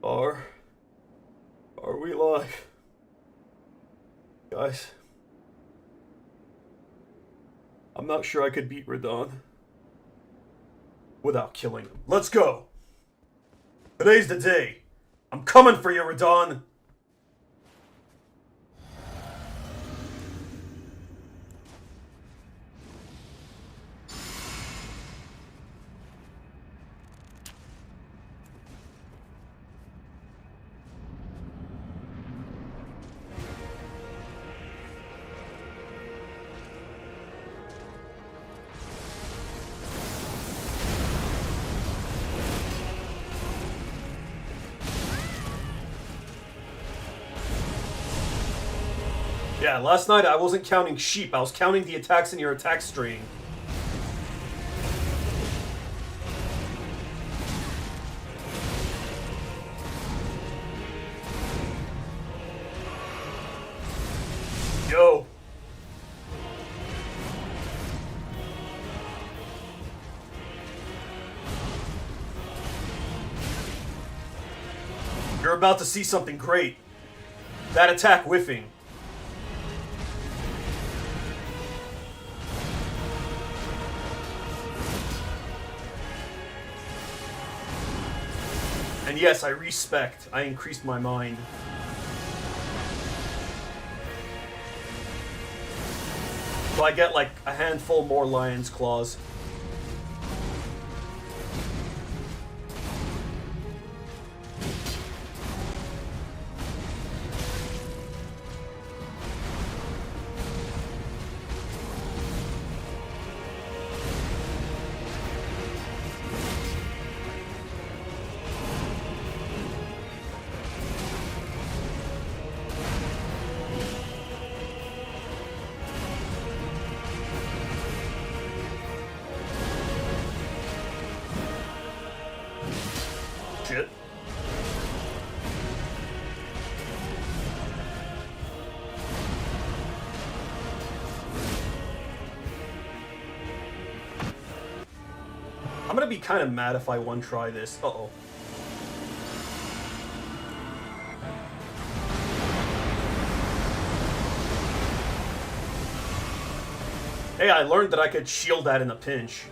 Are... Are we live? Guys, I'm not sure I could beat Radon without killing him. Let's go! Today's the day. I'm coming for you, Radon! Yeah, last night I wasn't counting sheep, I was counting the attacks in your attack string. Yo. You're about to see something great. That attack whiffing. And yes, I respect. I increased my mind. So I get like a handful more lion's claws. Shit. I'm gonna be kind of mad if I one-try this. Uh-oh. Hey, I learned that I could shield that in a pinch.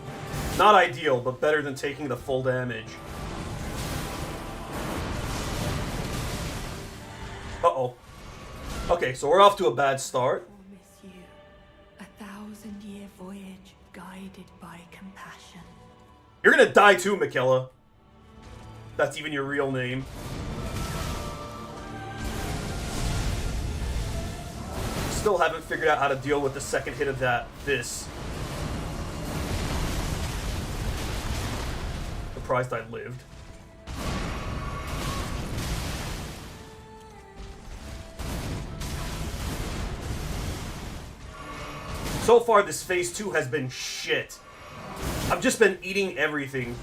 Not ideal, but better than taking the full damage. Uh-oh. Okay, so we're off to a bad start. Miss you, 1,000-year voyage guided by compassion. You're gonna die too, Michaela. That's even your real name. Still haven't figured out how to deal with the second hit of this. Surprised I lived. So far, this phase 2 has been shit. I've just been eating everything.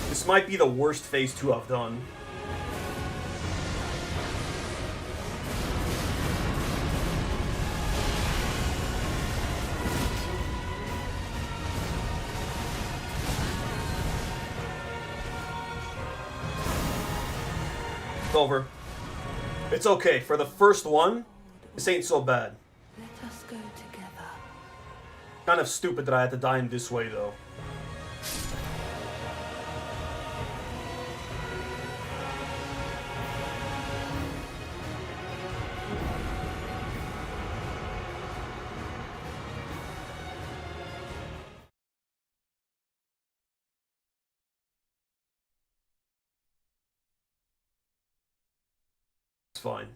This might be the worst phase 2 I've done. It's over. It's okay. For the first one, this ain't so bad. Let us go together. Kind of stupid that I had to die in this way, though. It's fine.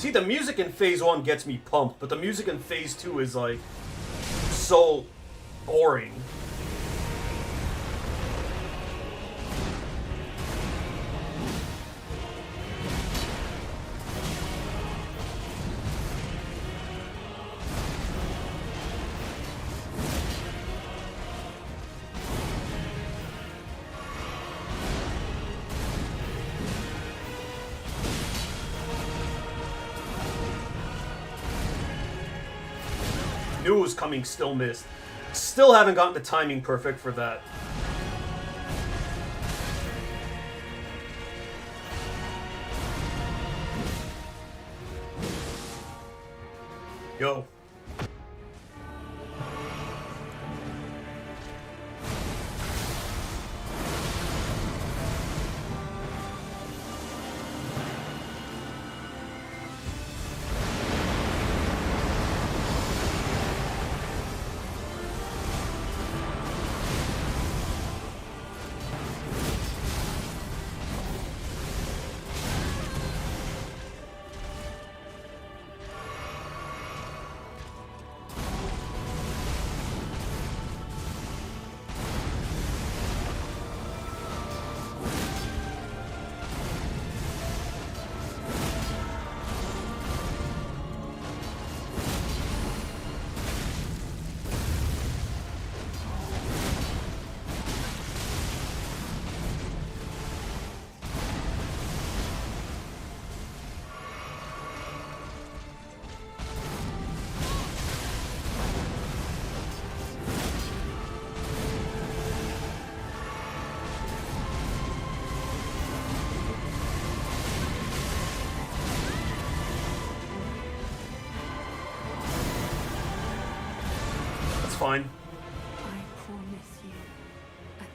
See, the music in Phase 1 gets me pumped, but the music in Phase 2 is, like, so boring. Knew it was coming, still missed. Still haven't gotten the timing perfect for that. Yo. Fine. I promise you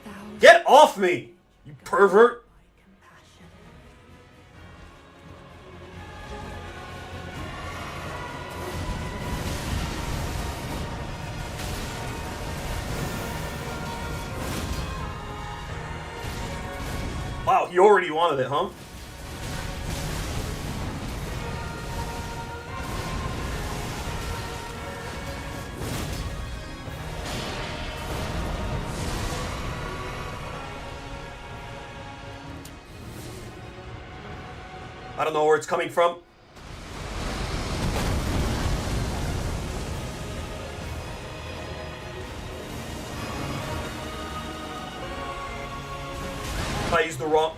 1,000 Get off me, you pervert! by compassion. Wow, you already wanted it, huh? I don't know where it's coming from. I used the wrong...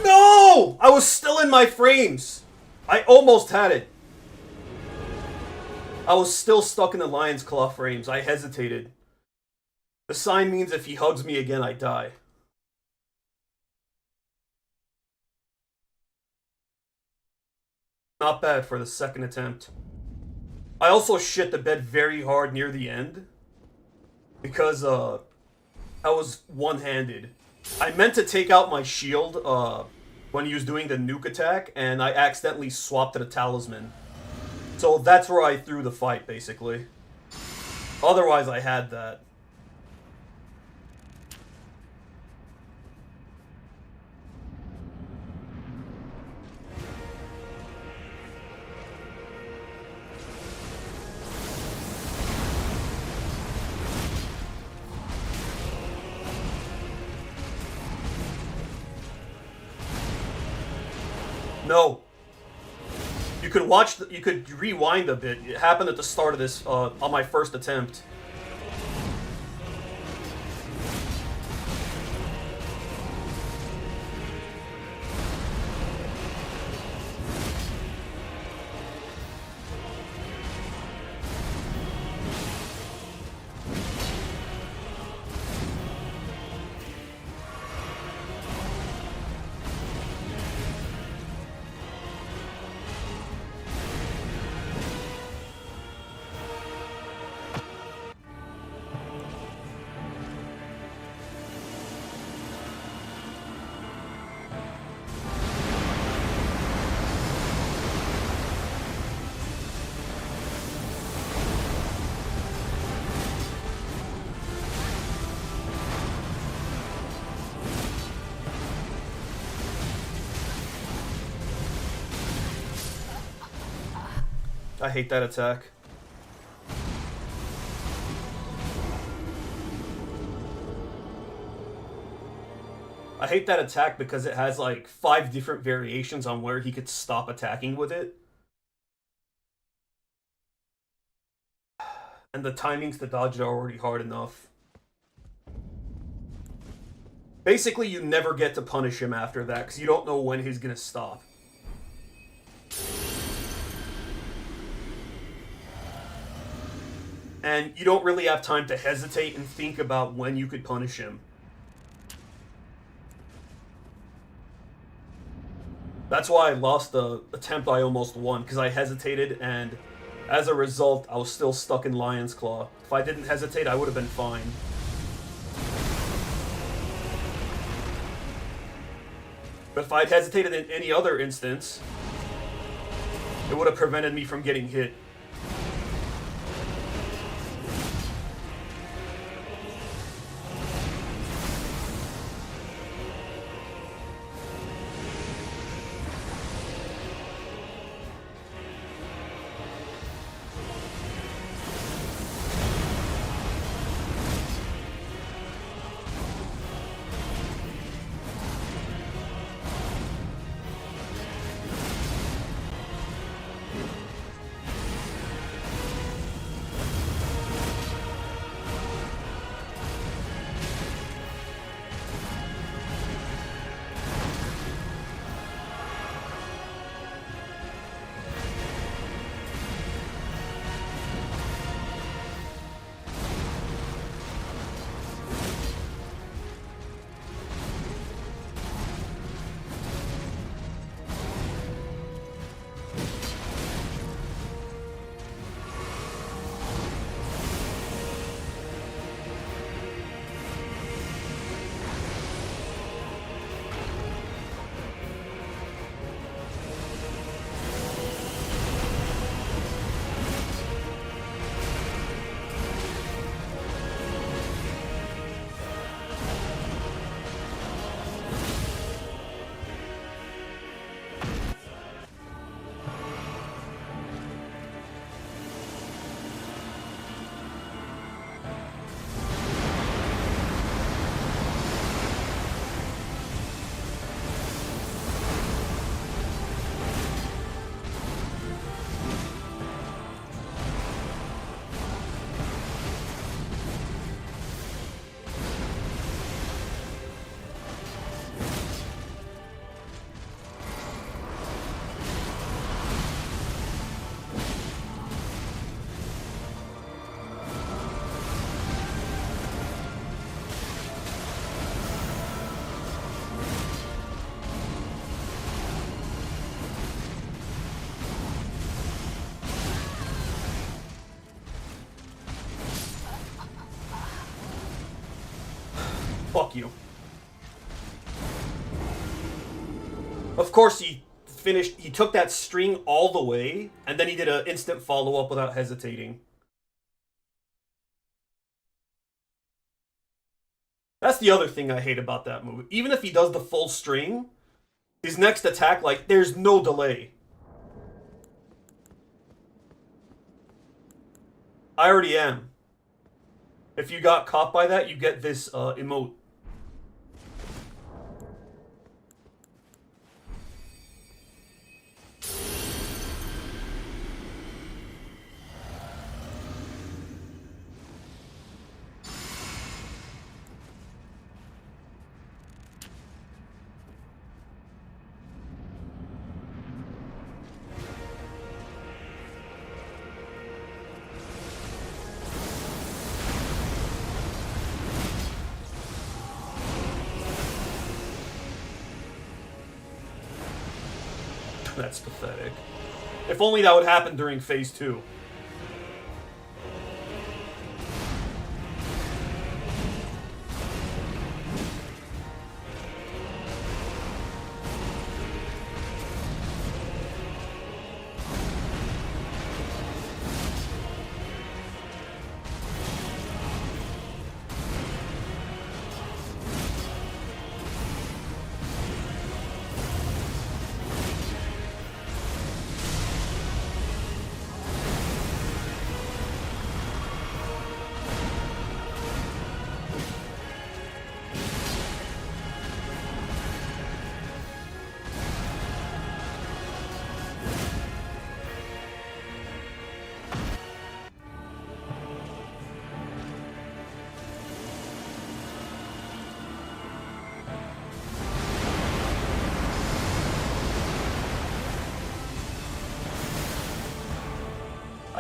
No! I was still in my frames. I almost had it. I was still stuck in the lion's claw frames. I hesitated. The sign means if he hugs me again, I die. Not bad for the second attempt. I also shit the bed very hard near the end. Because, I was one-handed. I meant to take out my shield, when he was doing the nuke attack, and I accidentally swapped to the talisman. So that's where I threw the fight, basically. Otherwise, I had that. No. You could watch, you could rewind a bit. It happened at the start of this, on my first attempt. I hate that attack. I hate that attack because it has like 5 different variations on where he could stop attacking with it. And the timings to dodge it are already hard enough. Basically, you never get to punish him after that because you don't know when he's gonna stop. And you don't really have time to hesitate and think about when you could punish him. That's why I lost the attempt I almost won, because I hesitated, and as a result, I was still stuck in Lion's Claw. If I didn't hesitate, I would have been fine. But if I'd hesitated in any other instance, it would have prevented me from getting hit. Fuck you. Of course he took that string all the way, and then he did an instant follow-up without hesitating. That's the other thing I hate about that move. Even if he does the full string, his next attack, like, there's no delay. I already am. If you got caught by that, you get this emote. That's pathetic. If only that would happen during phase 2.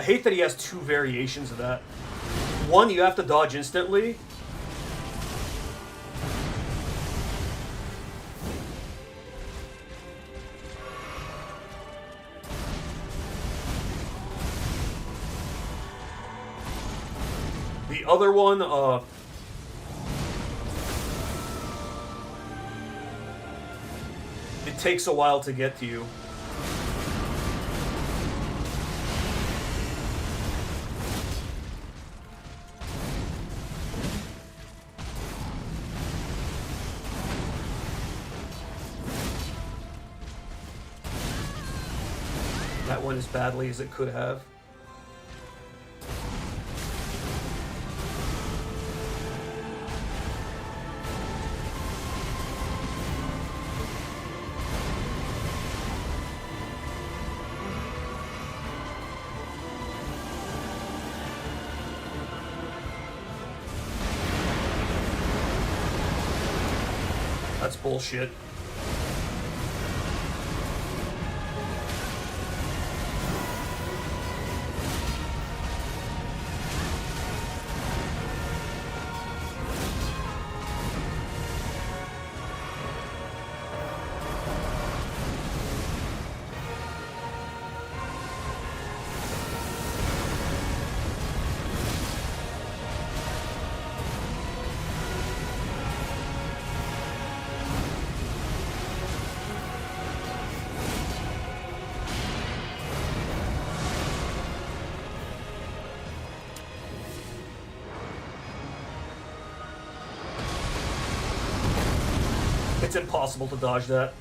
I hate that he has two variations of that. One, you have to dodge instantly. The other one, it takes a while to get to you. That went as badly as it could have. That's bullshit. It's impossible to dodge that.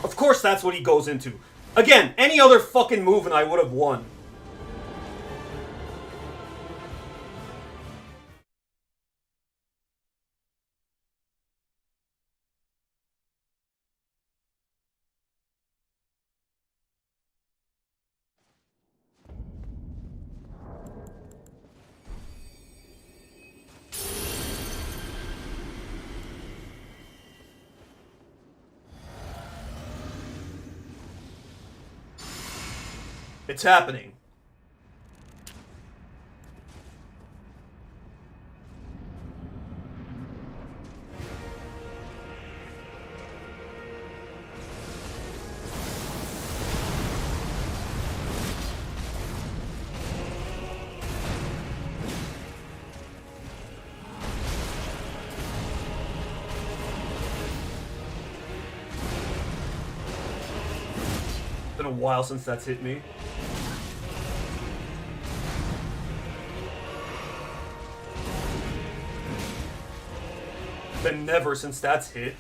Of course that's what he goes into. Again, any other fucking move and I would have won. It's happening. It's been a while since that's hit me. Been never since that's hit.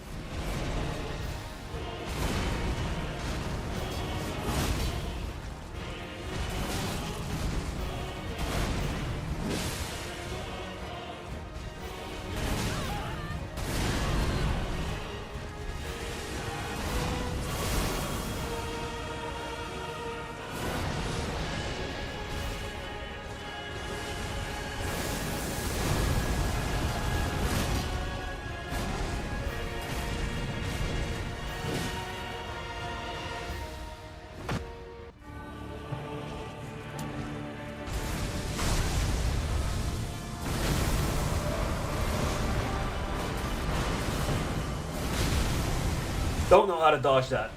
Don't know how to dodge that.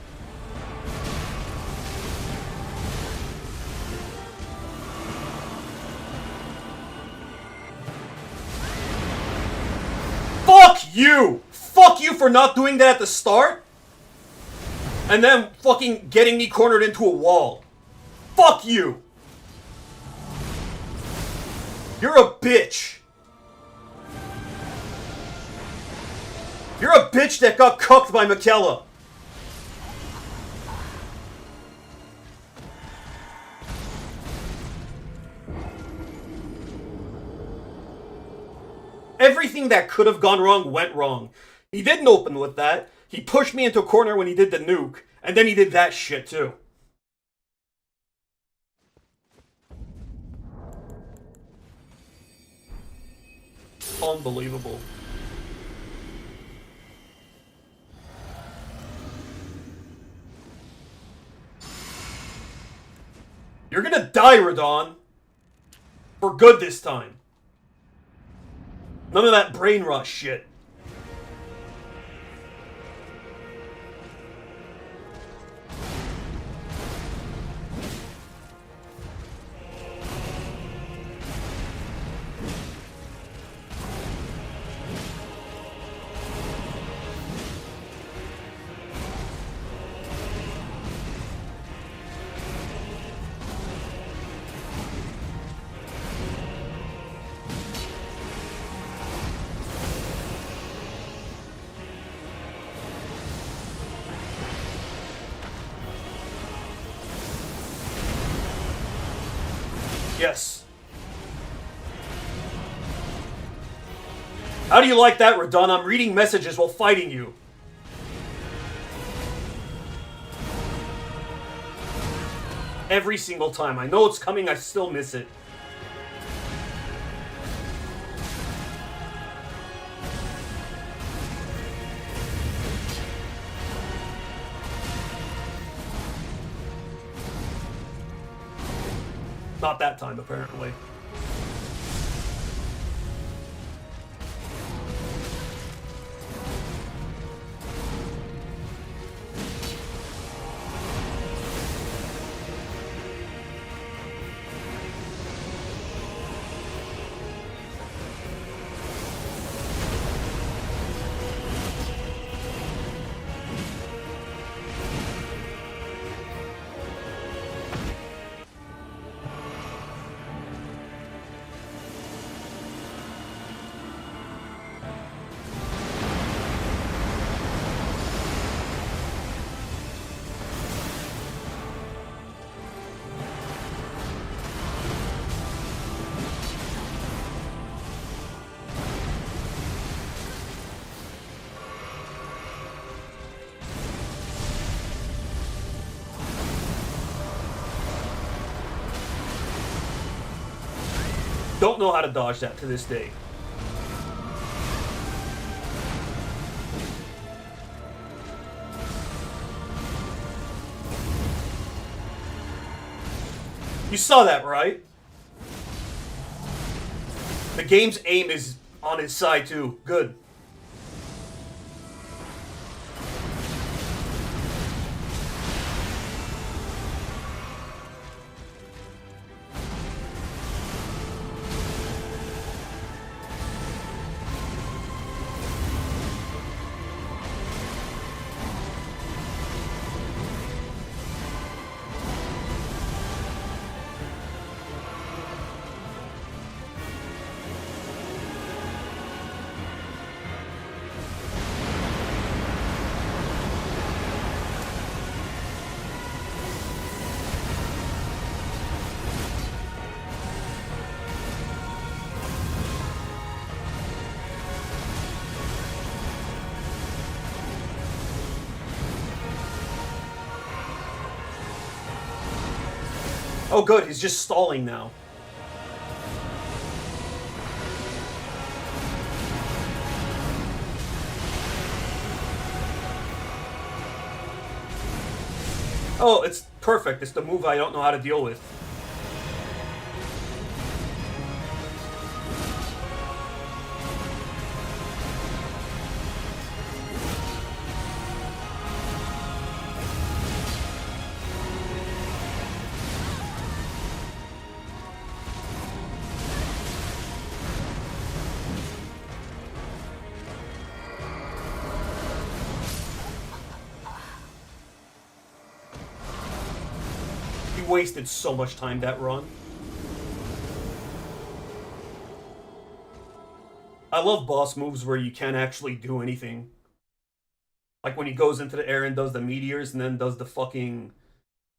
Fuck you! Fuck you for not doing that at the start! And then fucking getting me cornered into a wall. Fuck you! You're a bitch! You're a bitch that got cooked by Michaela! Everything that could have gone wrong went wrong. He didn't open with that. He pushed me into a corner when he did the nuke. And then he did that shit too. Unbelievable. You're gonna die, Radon. For good this time. None of that brain rot shit. Yes. How do you like that, Radon? I'm reading messages while fighting you. Every single time. I know it's coming, I still miss it. Not that time, apparently. Don't know how to dodge that to this day. You saw that, right? The game's aim is on his side too. Good. Oh good, he's just stalling now. Oh, it's perfect. It's the move I don't know how to deal with. Wasted so much time that run. I love boss moves where you can't actually do anything. Like when he goes into the air and does the meteors and then does the fucking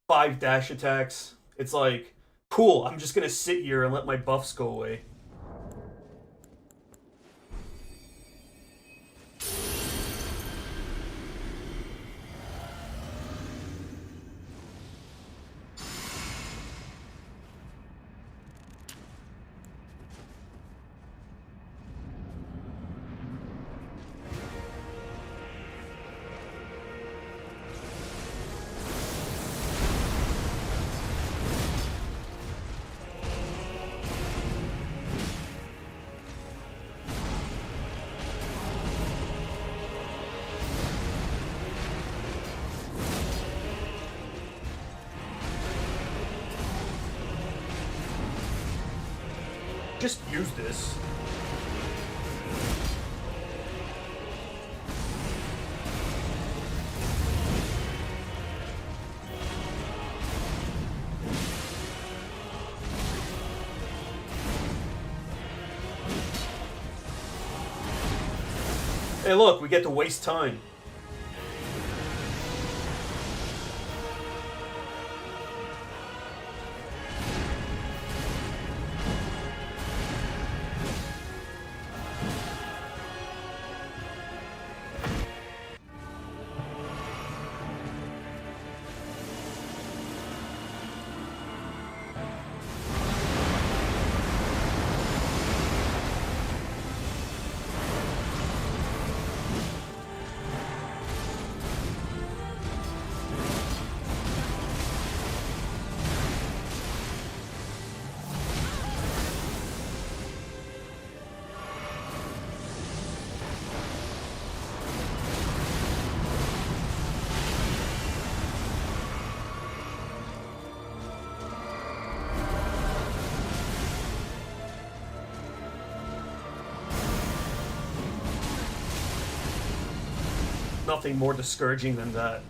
5 dash attacks. It's like, cool, I'm just gonna sit here and let my buffs go away. Just use this. Hey look, we get to waste time. Nothing more discouraging than that.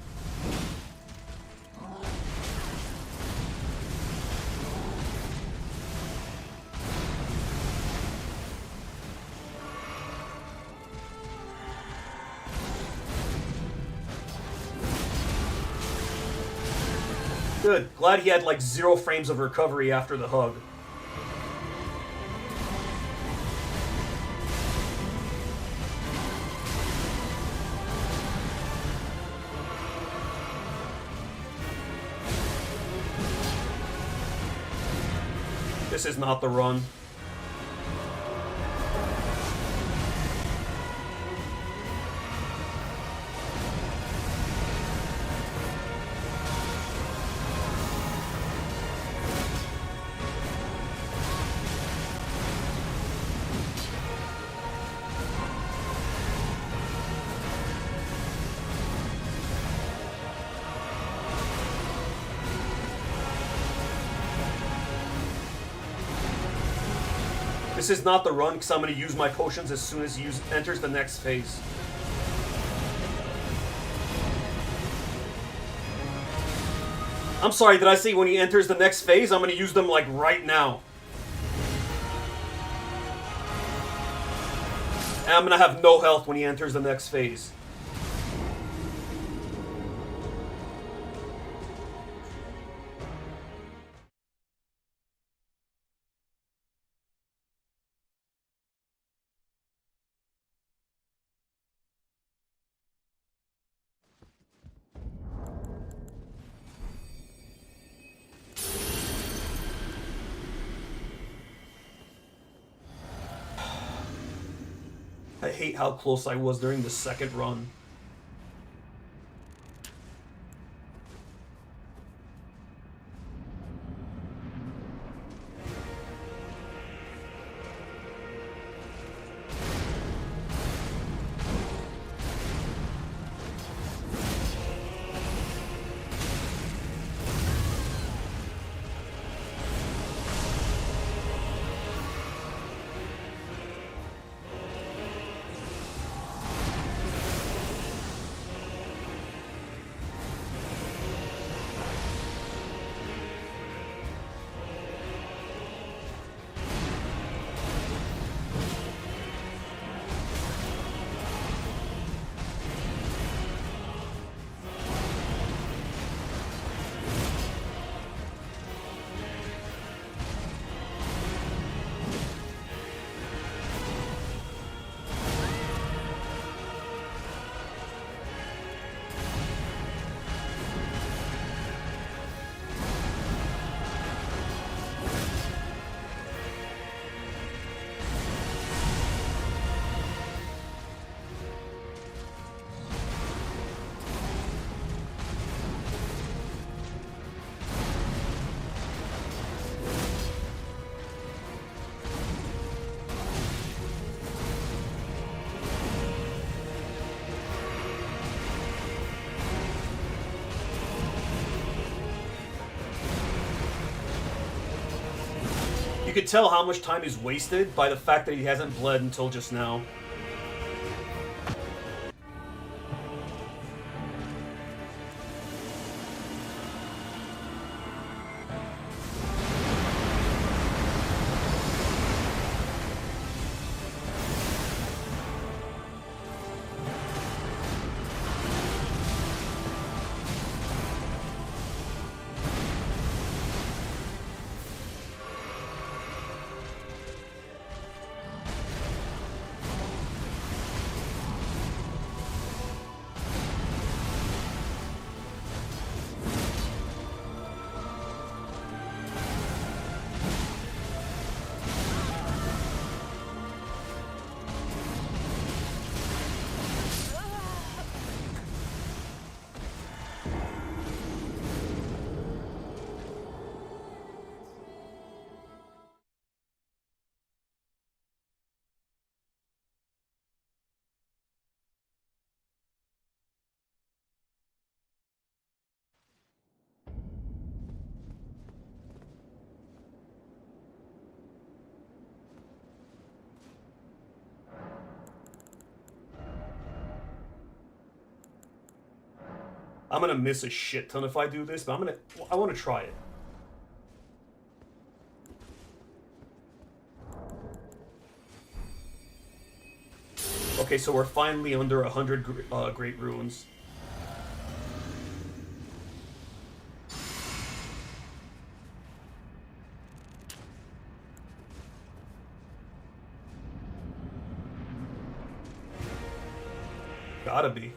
Good. Glad he had like 0 frames of recovery after the hug. This is not the run. This is not the run because I'm going to use my potions as soon as he enters the next phase. I'm sorry, did I say when he enters the next phase? I'm going to use them like right now. And I'm going to have no health when he enters the next phase. I hate how close I was during the second run. could tell how much time is wasted by the fact that he hasn't bled until just now. I'm gonna miss a shit ton if I do this, but I want to try it. Okay, so we're finally under 100 Great Ruins. Gotta be.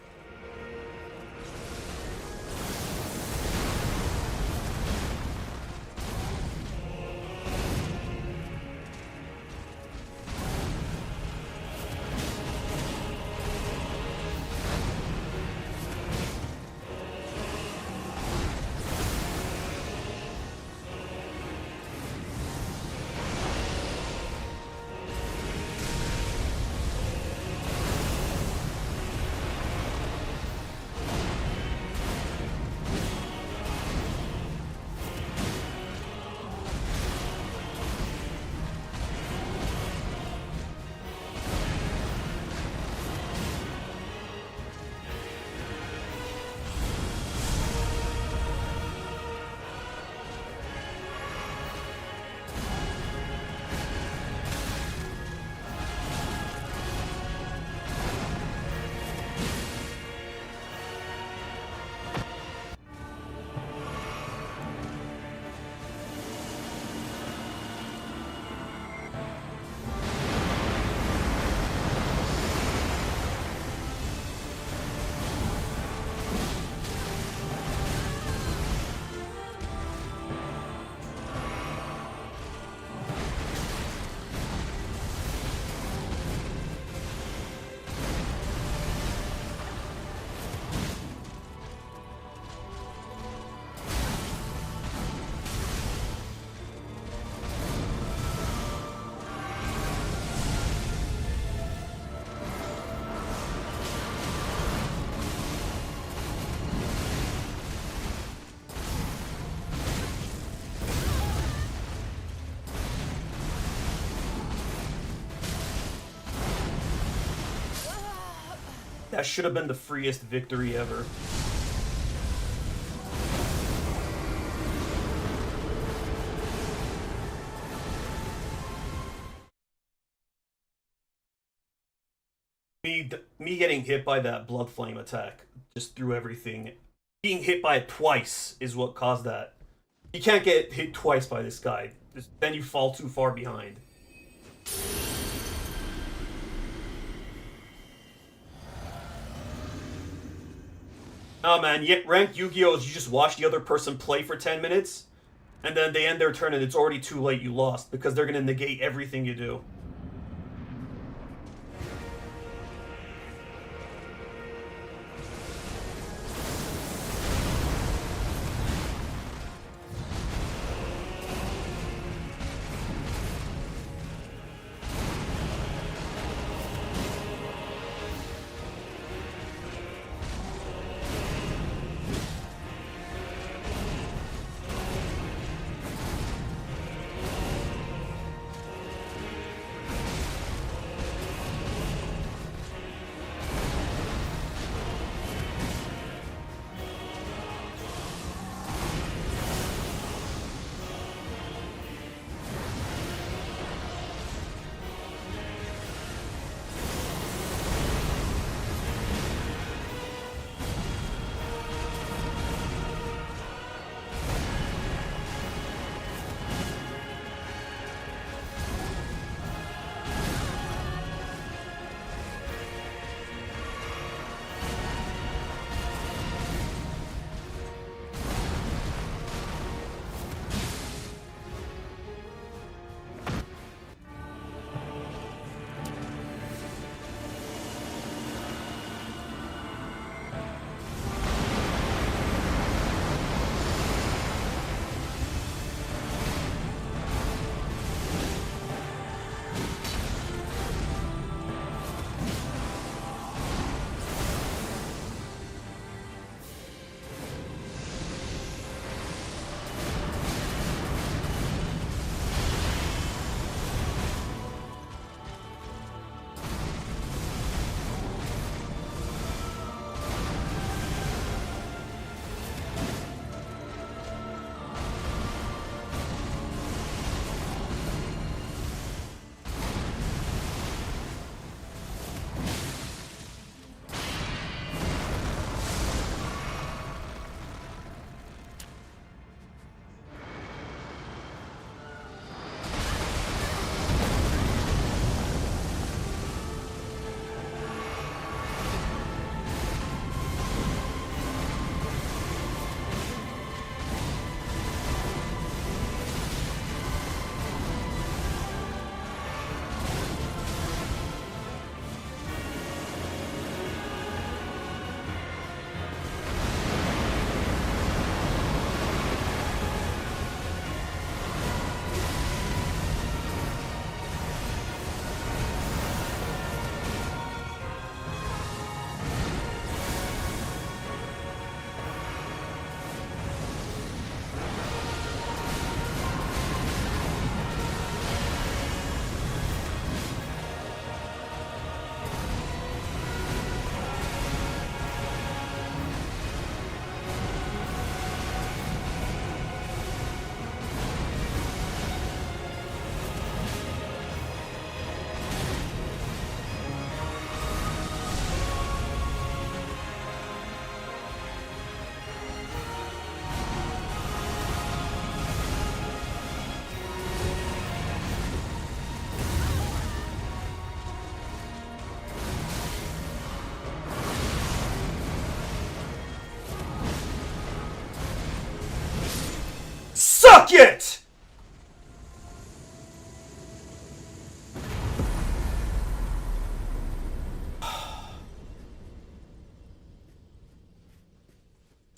That should have been the freest victory ever. Me getting hit by that blood flame attack just threw everything. Being hit by it twice is what caused that. You can't get hit twice by this guy. Then you fall too far behind. Oh man, ranked Yu-Gi-Oh! Is you just watch the other person play for 10 minutes, and then they end their turn and it's already too late, you lost, because they're gonna negate everything you do.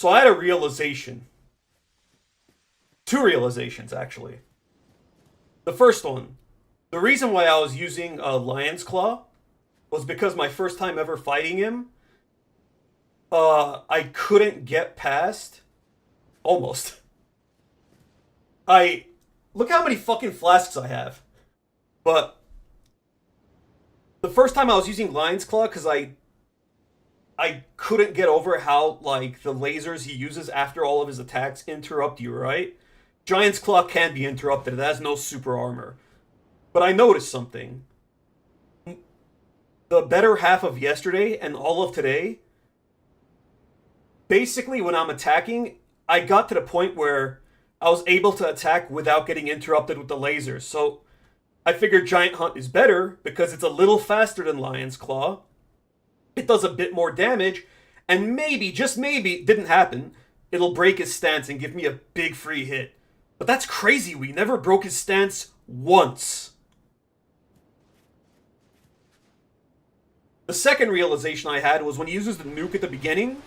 So I had a realization. Two realizations, actually. The first one, the reason why I was using Lion's Claw was because my first time ever fighting him, I couldn't get past. Almost. Look how many fucking flasks I have. But the first time I was using Lion's Claw, because I couldn't get over how, like, the lasers he uses after all of his attacks interrupt you, right? Giant's Claw can be interrupted. It has no super armor. But I noticed something. The better half of yesterday and all of today, basically when I'm attacking, I got to the point where I was able to attack without getting interrupted with the lasers. So I figured Giant Hunt is better because it's a little faster than Lion's Claw. It does a bit more damage, and maybe, just maybe, it didn't happen, it'll break his stance and give me a big free hit. But that's crazy, we never broke his stance once. The second realization I had was when he uses the nuke at the beginning,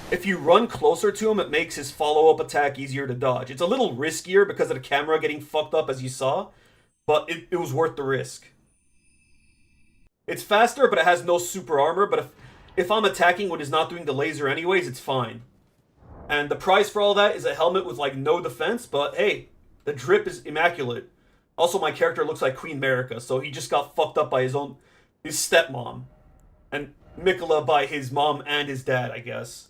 if you run closer to him, it makes his follow-up attack easier to dodge. It's a little riskier because of the camera getting fucked up, as you saw, but it was worth the risk. It's faster, but it has no super armor, but if I'm attacking when he's not doing the laser anyways, it's fine. And the price for all that is a helmet with, like, no defense, but hey, the drip is immaculate. Also, my character looks like Queen America, so he just got fucked up by his stepmom. And Mikola by his mom and his dad, I guess.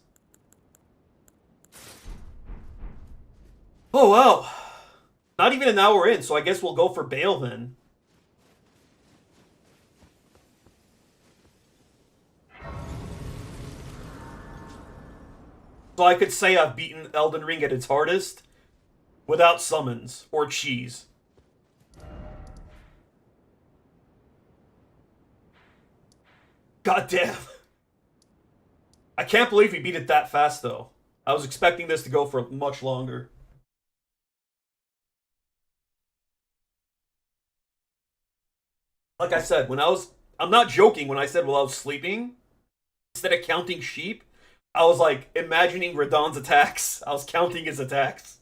Oh, wow. Not even an hour in, so I guess we'll go for Bale then. So I could say I've beaten Elden Ring at its hardest without summons or cheese. God damn. I can't believe we beat it that fast, though. I was expecting this to go for much longer. Like I said, I'm not joking when I said while I was sleeping, instead of counting sheep, I was like imagining Radahn's attacks. I was counting his attacks.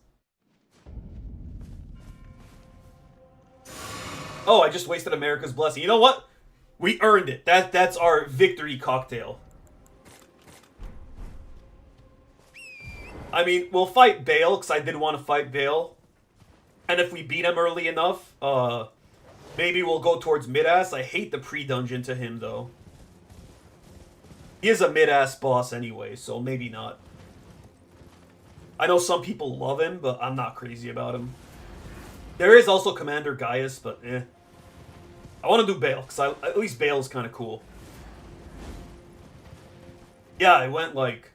Oh, I just wasted America's blessing. You know what? We earned it. That's our victory cocktail. I mean, we'll fight Bale, because I did want to fight Bale. And if we beat him early enough, maybe we'll go towards mid-ass. I hate the pre-dungeon to him, though. He is a mid-ass boss anyway, so maybe not. I know some people love him, but I'm not crazy about him. There is also Commander Gaius, but eh. I want to do Bale, because at least Bale is kind of cool. Yeah, I went like...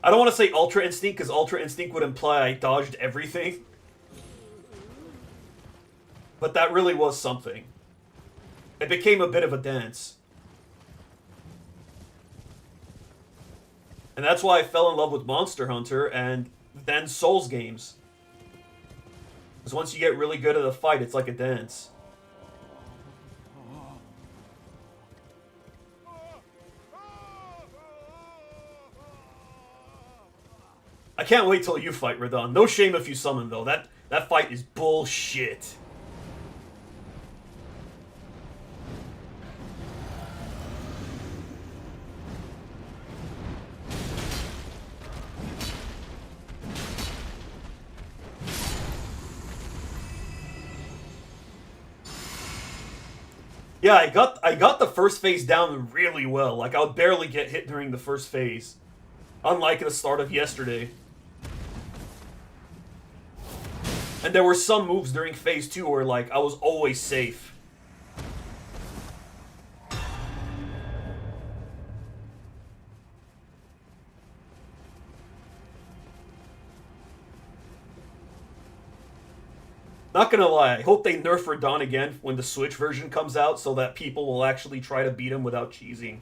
I don't want to say Ultra Instinct, because Ultra Instinct would imply I dodged everything. But that really was something. It became a bit of a dance. And that's why I fell in love with Monster Hunter and then Souls games. Because once you get really good at a fight, it's like a dance. I can't wait till you fight, Radahn. No shame if you summon, though. That fight is bullshit. Yeah, I got the first phase down really well. Like, I would barely get hit during the first phase. Unlike the start of yesterday. And there were some moves during phase 2 where, like, I was always safe. Not gonna lie, I hope they nerf Radahn again when the Switch version comes out so that people will actually try to beat him without cheesing.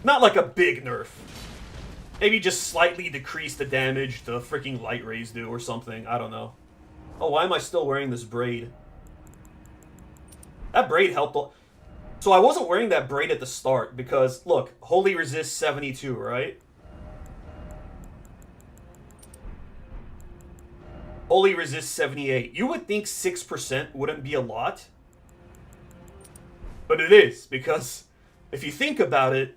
Not like a big nerf. Maybe just slightly decrease the damage the freaking light rays do or something. I don't know. Oh, why am I still wearing this braid? That braid helped So I wasn't wearing that braid at the start because, look, Holy Resist 72, right? Holy Resist 78. You would think 6% wouldn't be a lot. But it is, because if you think about it,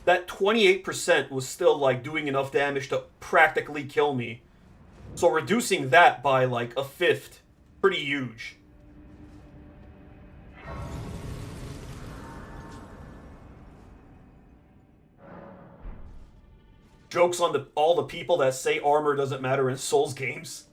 that 28% was still, like, doing enough damage to practically kill me. So reducing that by, like, a fifth, pretty huge. Jokes on all the people that say armor doesn't matter in Souls games.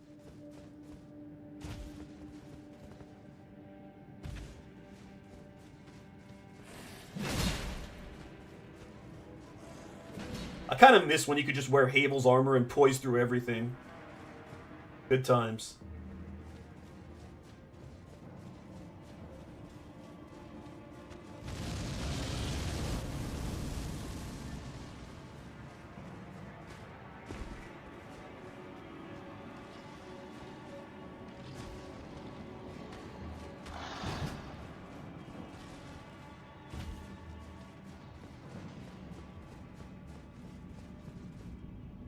I kind of miss when you could just wear Havel's armor and poise through everything. Good times.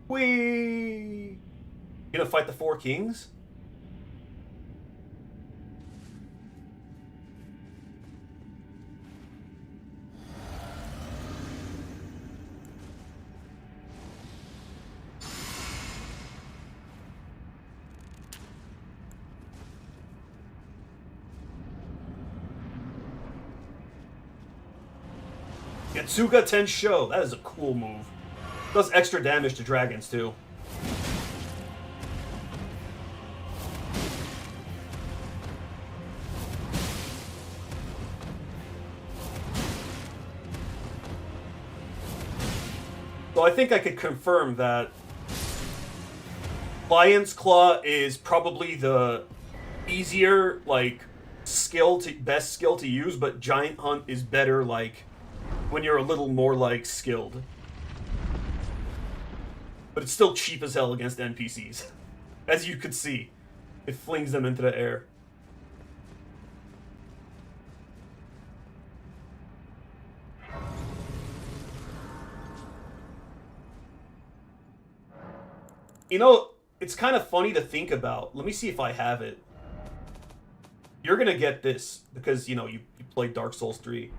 Whee! You gonna fight the Four Kings? Yatsuga Tensho. That is a cool move. Does extra damage to dragons, too. So I think I could confirm that Lion's Claw is probably the easier, like, best skill to use, but Giant Hunt is better, like, when you're a little more, like, skilled. But it's still cheap as hell against NPCs. As you could see, it flings them into the air. You know, it's kind of funny to think about. Let me see if I have it. You're gonna get this because, you know, you played Dark Souls 3.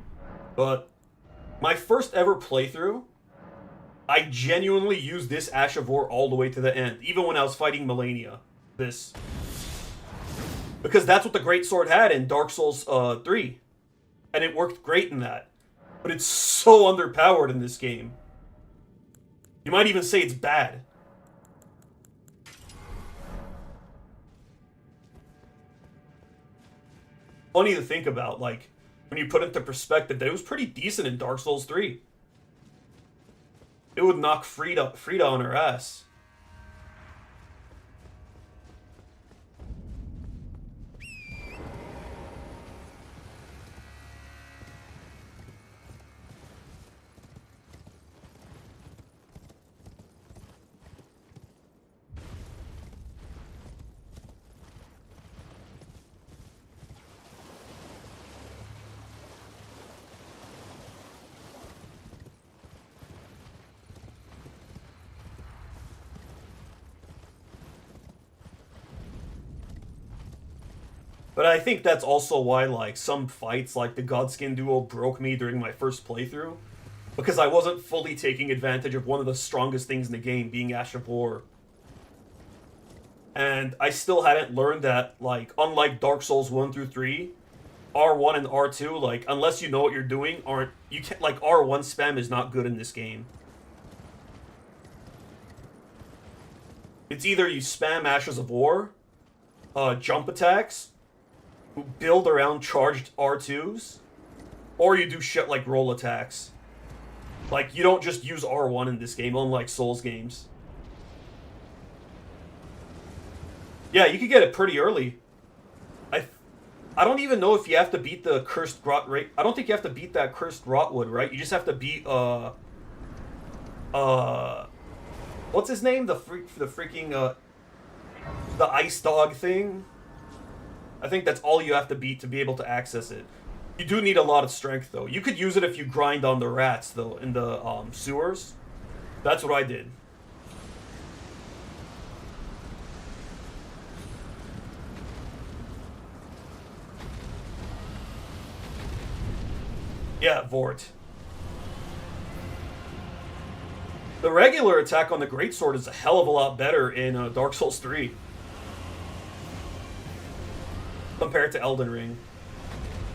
But my first ever playthrough, I genuinely used this Ash of War all the way to the end, even when I was fighting Melania. This. Because that's what the Great Sword had in Dark Souls 3. And it worked great in that. But it's so underpowered in this game. You might even say it's bad. Funny to think about, like, when you put it into perspective, that it was pretty decent in Dark Souls 3. It would knock Frida on her ass. But I think that's also why, like, some fights, like the Godskin duo, broke me during my first playthrough. Because I wasn't fully taking advantage of one of the strongest things in the game, being Ash of War. And I still hadn't learned that, like, unlike Dark Souls 1 through 3, R1 and R2, like, unless you know what you're doing, you can't, like, R1 spam is not good in this game. It's either you spam Ashes of War, jump attacks, build around charged R2s, or you do shit like roll attacks. Like, you don't just use R1 in this game, unlike Souls games. Yeah, you could get it pretty early. I don't even know if you have to beat the Cursed Grot rate. I don't think you have to beat that Cursed Rotwood, right? You just have to beat, what's his name? The freaking, the ice dog thing? I think that's all you have to beat to be able to access it. You do need a lot of strength, though. You could use it if you grind on the rats, though, in the sewers. That's what I did. Yeah, Vort. The regular attack on the Greatsword is a hell of a lot better in Dark Souls 3. Compared to Elden Ring.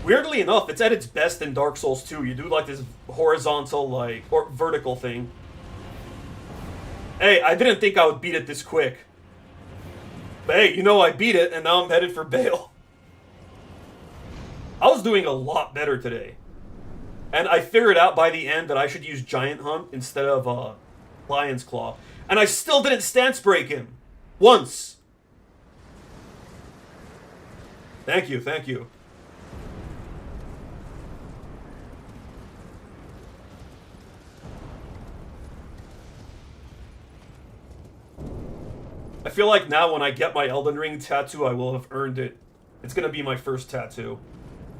Weirdly enough, it's at its best in Dark Souls 2. You do like this horizontal, like, or vertical thing. Hey, I didn't think I would beat it this quick. But hey, you know I beat it, and now I'm headed for Bale. I was doing a lot better today. And I figured out by the end that I should use Giant Hunt instead of Lion's Claw. And I still didn't stance break him. Once. Thank you, thank you. I feel like now when I get my Elden Ring tattoo, I will have earned it. It's gonna be my first tattoo.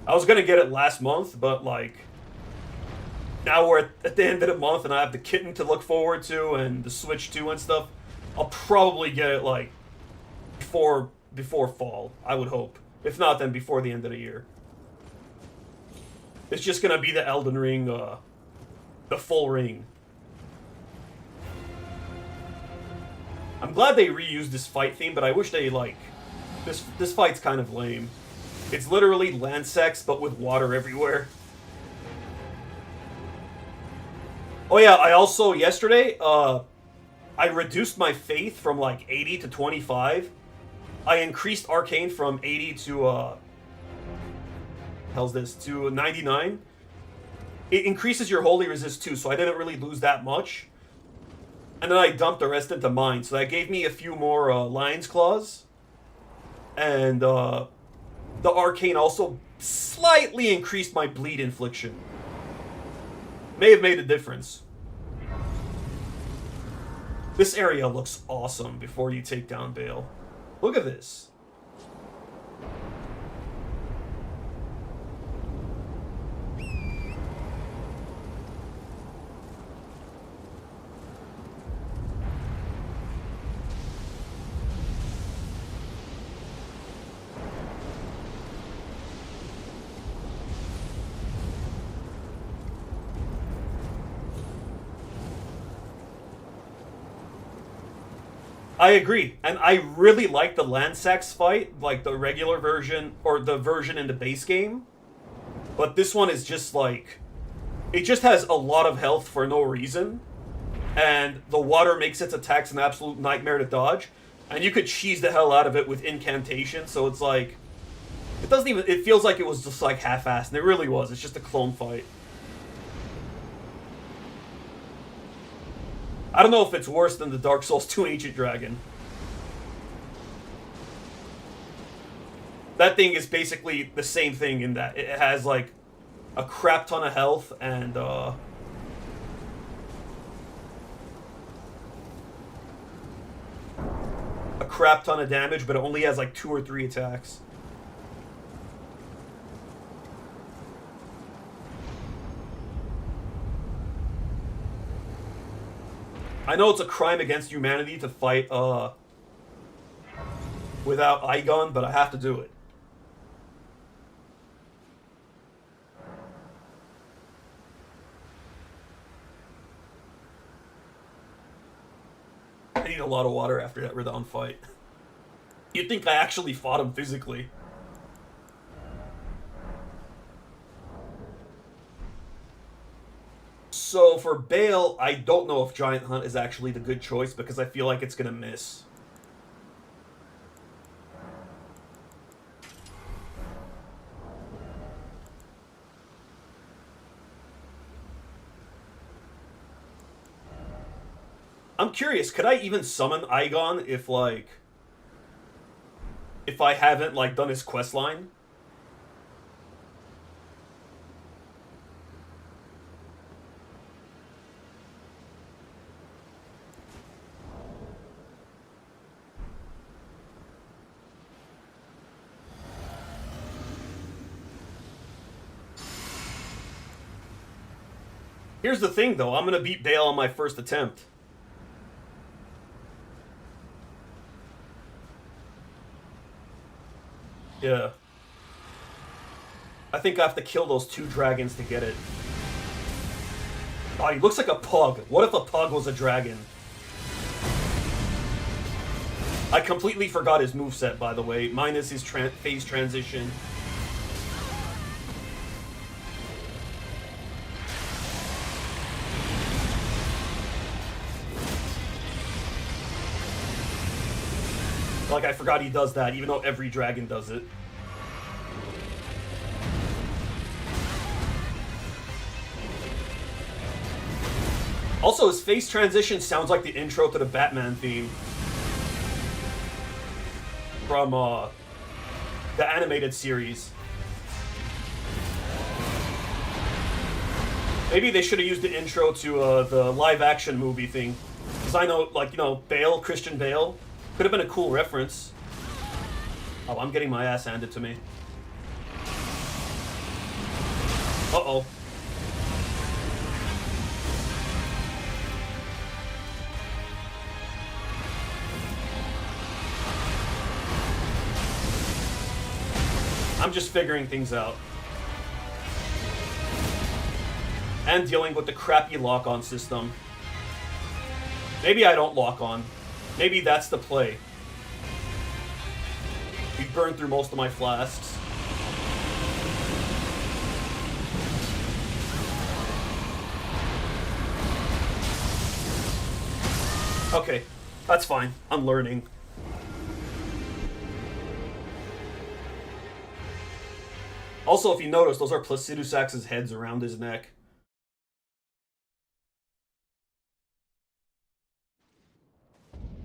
I was gonna get it last month, but like... Now we're at the end of the month and I have the kitten to look forward to and the Switch 2 and stuff. I'll probably get it like before fall, I would hope. If not, then before the end of the year. It's just gonna be the Elden Ring, the full ring. I'm glad they reused this fight theme, but I wish they, like... This fight's kind of lame. It's literally Lancex, but with water everywhere. Oh yeah, I also, yesterday, I reduced my faith from, like, 80 to 25. I increased Arcane from 80 to, hell's this, to 99. It increases your Holy Resist too, so I didn't really lose that much. And then I dumped the rest into mine, so that gave me a few more, Lion's Claws. And, the Arcane also slightly increased my bleed infliction. May have made a difference. This area looks awesome before you take down Bale. Look at this. I agree, and I really like the Lancex fight, like the regular version, or the version in the base game. But this one is just like... It just has a lot of health for no reason. And the water makes its attacks an absolute nightmare to dodge. And you could cheese the hell out of it with incantation, so it's like... It doesn't even... It feels like it was just like half-assed, and it really was. It's just a clone fight. I don't know if it's worse than the Dark Souls 2 Ancient Dragon. That thing is basically the same thing in that it has, like, a crap ton of health and, a crap ton of damage, but it only has, like, 2 or 3 attacks. I know it's a crime against humanity to fight, without Igon, but I have to do it. I need a lot of water after that Radon fight. You'd think I actually fought him physically. So for Bale, I don't know if Giant Hunt is actually the good choice because I feel like it's gonna miss. I'm curious, could I even summon Igon if, like... If I haven't, like, done his questline? Here's the thing, though. I'm gonna beat Bale on my first attempt. Yeah. I think I have to kill those 2 dragons to get it. Oh, he looks like a pug. What if a pug was a dragon? I completely forgot his moveset, by the way, minus his phase transition. Like, I forgot he does that, even though every dragon does it. Also, his face transition sounds like the intro to the Batman theme. From, the animated series. Maybe they should have used the intro to, the live-action movie thing. Because I know, like, you know, Bale, Christian Bale, could have been a cool reference. Oh, I'm getting my ass handed to me. Uh-oh. I'm just figuring things out. And dealing with the crappy lock-on system. Maybe I don't lock on. Maybe that's the play. We burned through most of my flasks. Okay, that's fine. I'm learning. Also, if you notice, those are Placidusax's heads around his neck.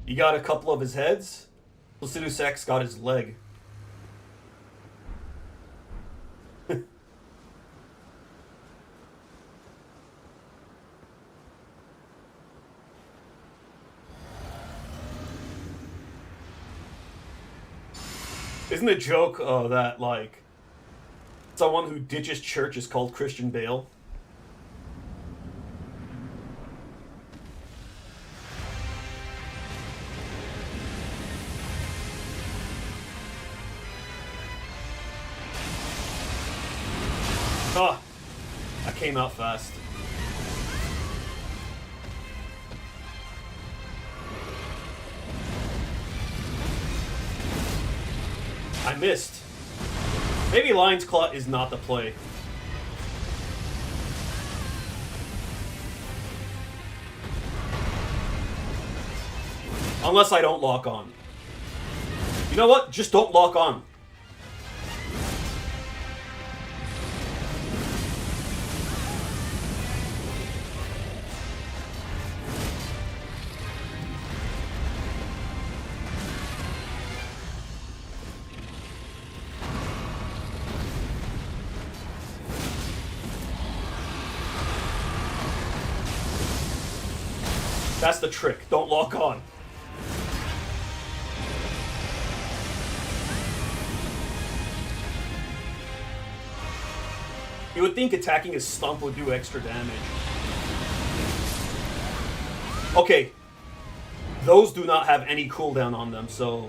He got a couple of his heads. Placidusax got his leg. Isn't a joke that, like, someone who ditches church is called Christian Bale? Ah! I came out fast. I missed. Maybe Lion's Claw is not the play. Unless I don't lock on. You know what? Just don't lock on. That's the trick. Don't lock on. You would think attacking his stump would do extra damage. Okay. Those do not have any cooldown on them, so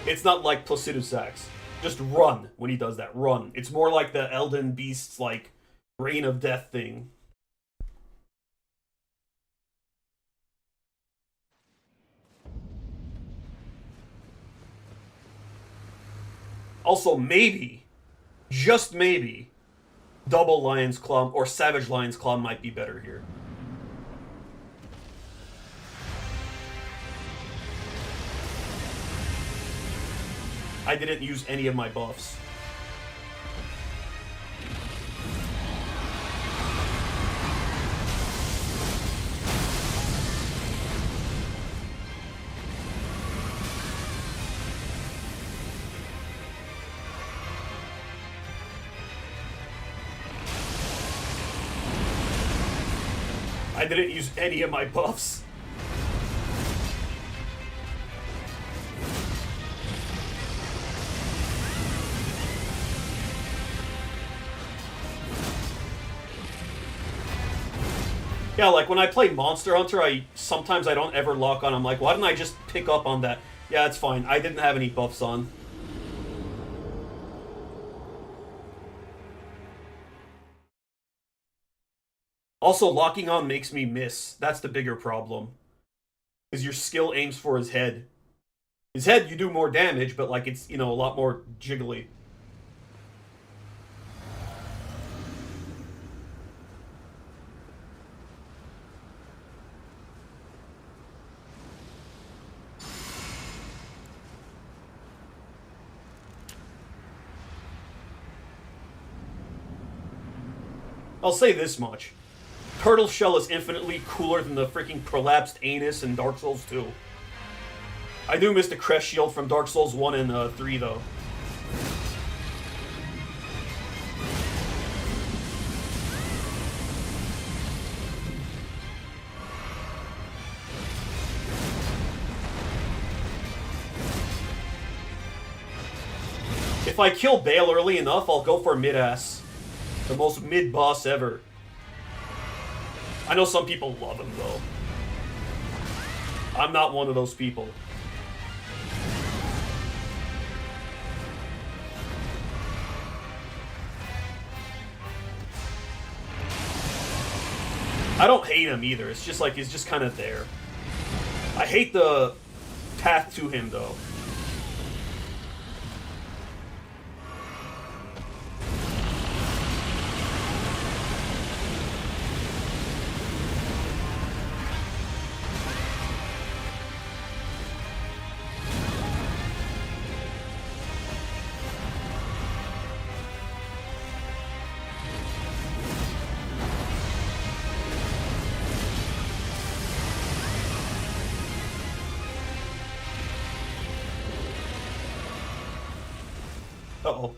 it's not like Placidusax. Just run when he does that. Run. It's more like the Elden Beast's, like, Reign of Death thing. Also, maybe, just maybe, double Lion's Claw or Savage Lion's Claw might be better here. I didn't use any of my buffs. I didn't use any of my buffs. Yeah, like when I play Monster Hunter, sometimes I don't ever lock on. I'm like, why didn't I just pick up on that? Yeah, it's fine. I didn't have any buffs on. Also, locking on makes me miss. That's the bigger problem. Because your skill aims for his head. His head, you do more damage, but like it's, a lot more jiggly. I'll say this much. Turtle Shell is infinitely cooler than the freaking prolapsed anus in Dark Souls 2. I do miss the Crest Shield from Dark Souls 1 and 3, though. If I kill Bale early enough, I'll go for mid-ass. The most mid-boss ever. I know some people love him, though. I'm not one of those people. I don't hate him either. It's just like, he's just kind of there. I hate the path to him, though. Uh-oh.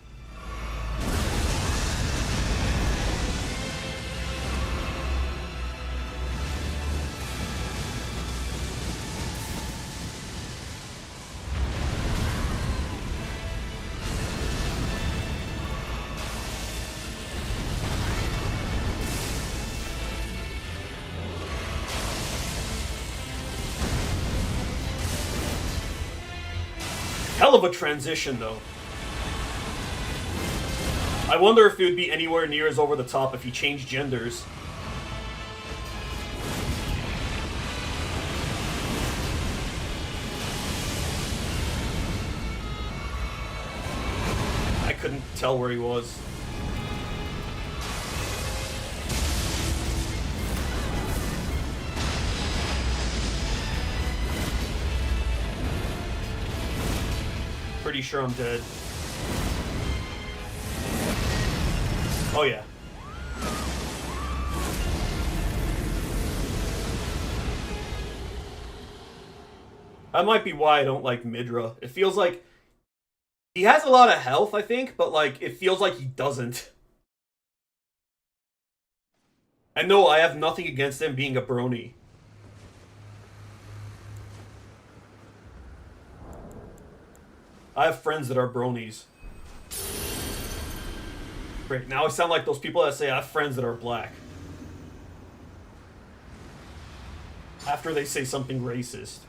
Hell of a transition, though. I wonder if it would be anywhere near as over the top if he changed genders. I couldn't tell where he was. Pretty sure I'm dead. Oh, yeah. That might be why I don't like Midra. It feels like he has a lot of health, I think, but like it feels like he doesn't. And no, I have nothing against him being a brony. I have friends that are bronies. Great, now I sound like those people that say I have friends that are black. After they say something racist.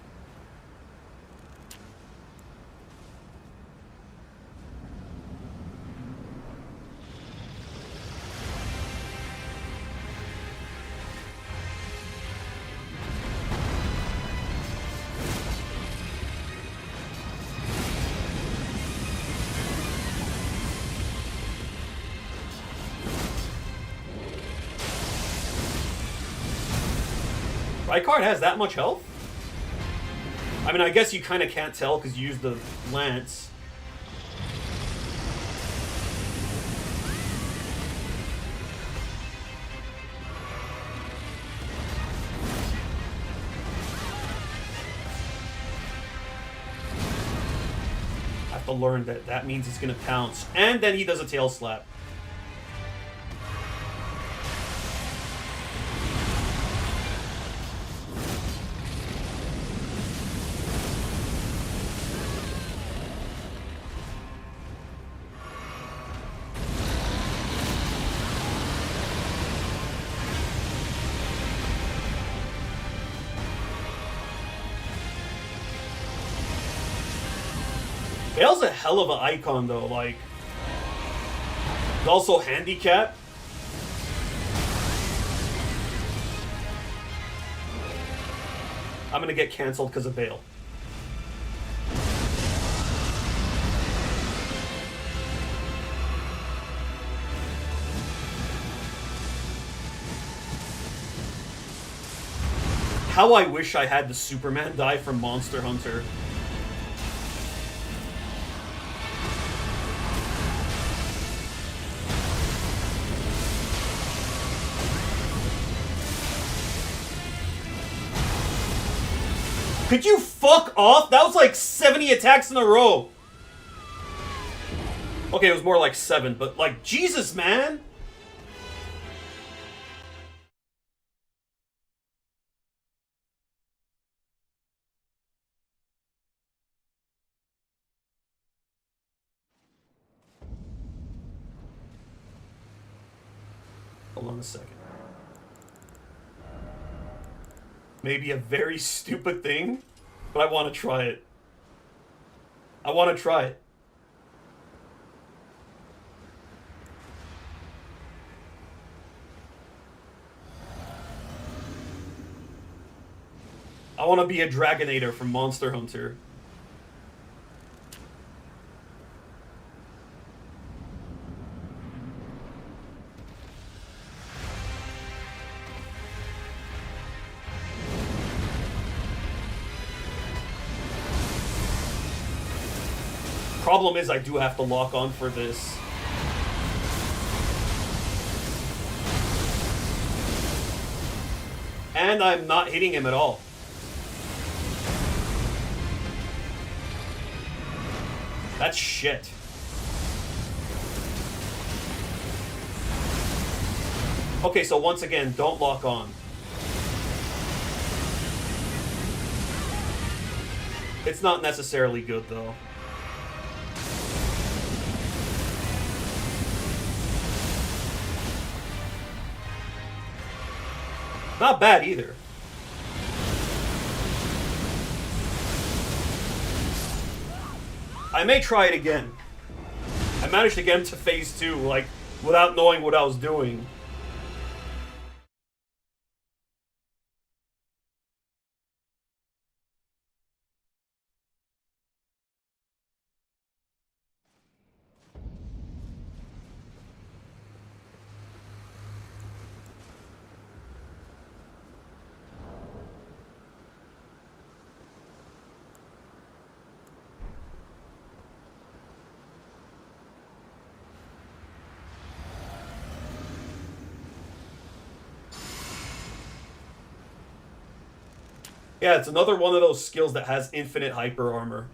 Rykard has that much health? I mean, I guess you kind of can't tell because you use the lance. I have to learn that that means he's going to pounce. And then he does a tail slap. Bale's a hell of an icon, though. Like, he's also handicapped. I'm gonna get canceled because of Bale. How I wish I had the Superman die from Monster Hunter. Could you fuck off? That was like 70 attacks in a row. Okay, it was more like 7, but like, Jesus, man. Hold on a second. Maybe a very stupid thing, but I want to try it. I want to try it. I want to be a Dragonator from Monster Hunter. Problem is, I do have to lock on for this. And I'm not hitting him at all. That's shit. Okay, so once again, don't lock on. It's not necessarily good, though. Not bad either. I may try it again. I managed to get him to phase 2, like, without knowing what I was doing. Yeah, it's another one of those skills that has infinite hyper armor.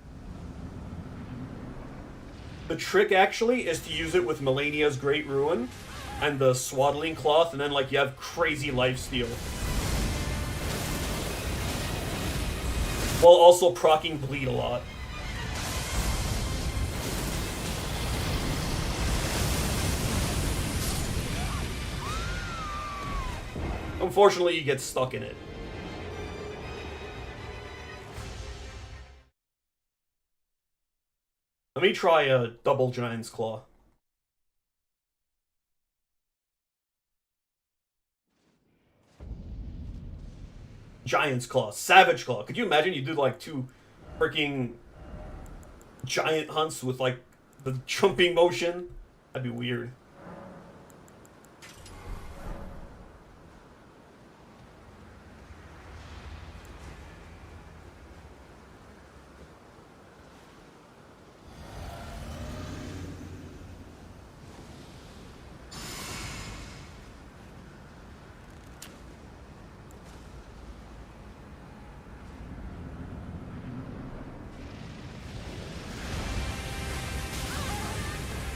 The trick, actually, is to use it with Melania's Great Ruin and the Swaddling Cloth, and then, like, you have crazy lifesteal. While also proccing bleed a lot. Unfortunately, you get stuck in it. Let me try a double Giant's Claw. Giant's Claw. Savage Claw. Could you imagine you do like 2 freaking giant hunts with like the jumping motion? That'd be weird.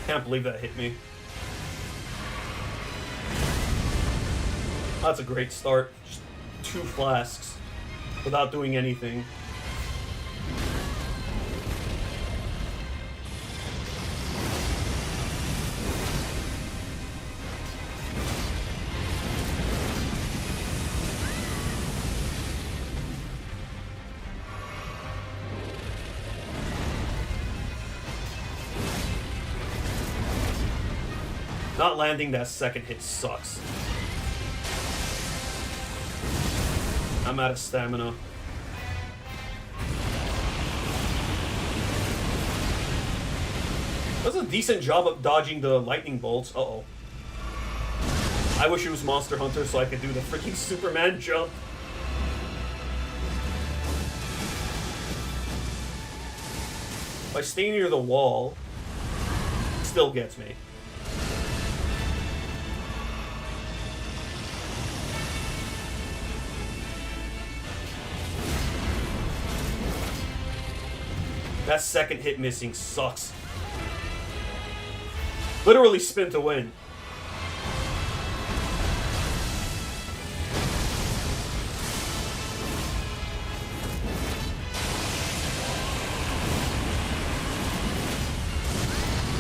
Can't believe that hit me. That's a great start. Just 2 flasks without doing anything. Not landing that second hit sucks. I'm out of stamina. Does a decent job of dodging the lightning bolts. Uh-oh. I wish it was Monster Hunter so I could do the freaking Superman jump. If I stay near the wall, it still gets me. That second hit missing sucks. Literally spin to win.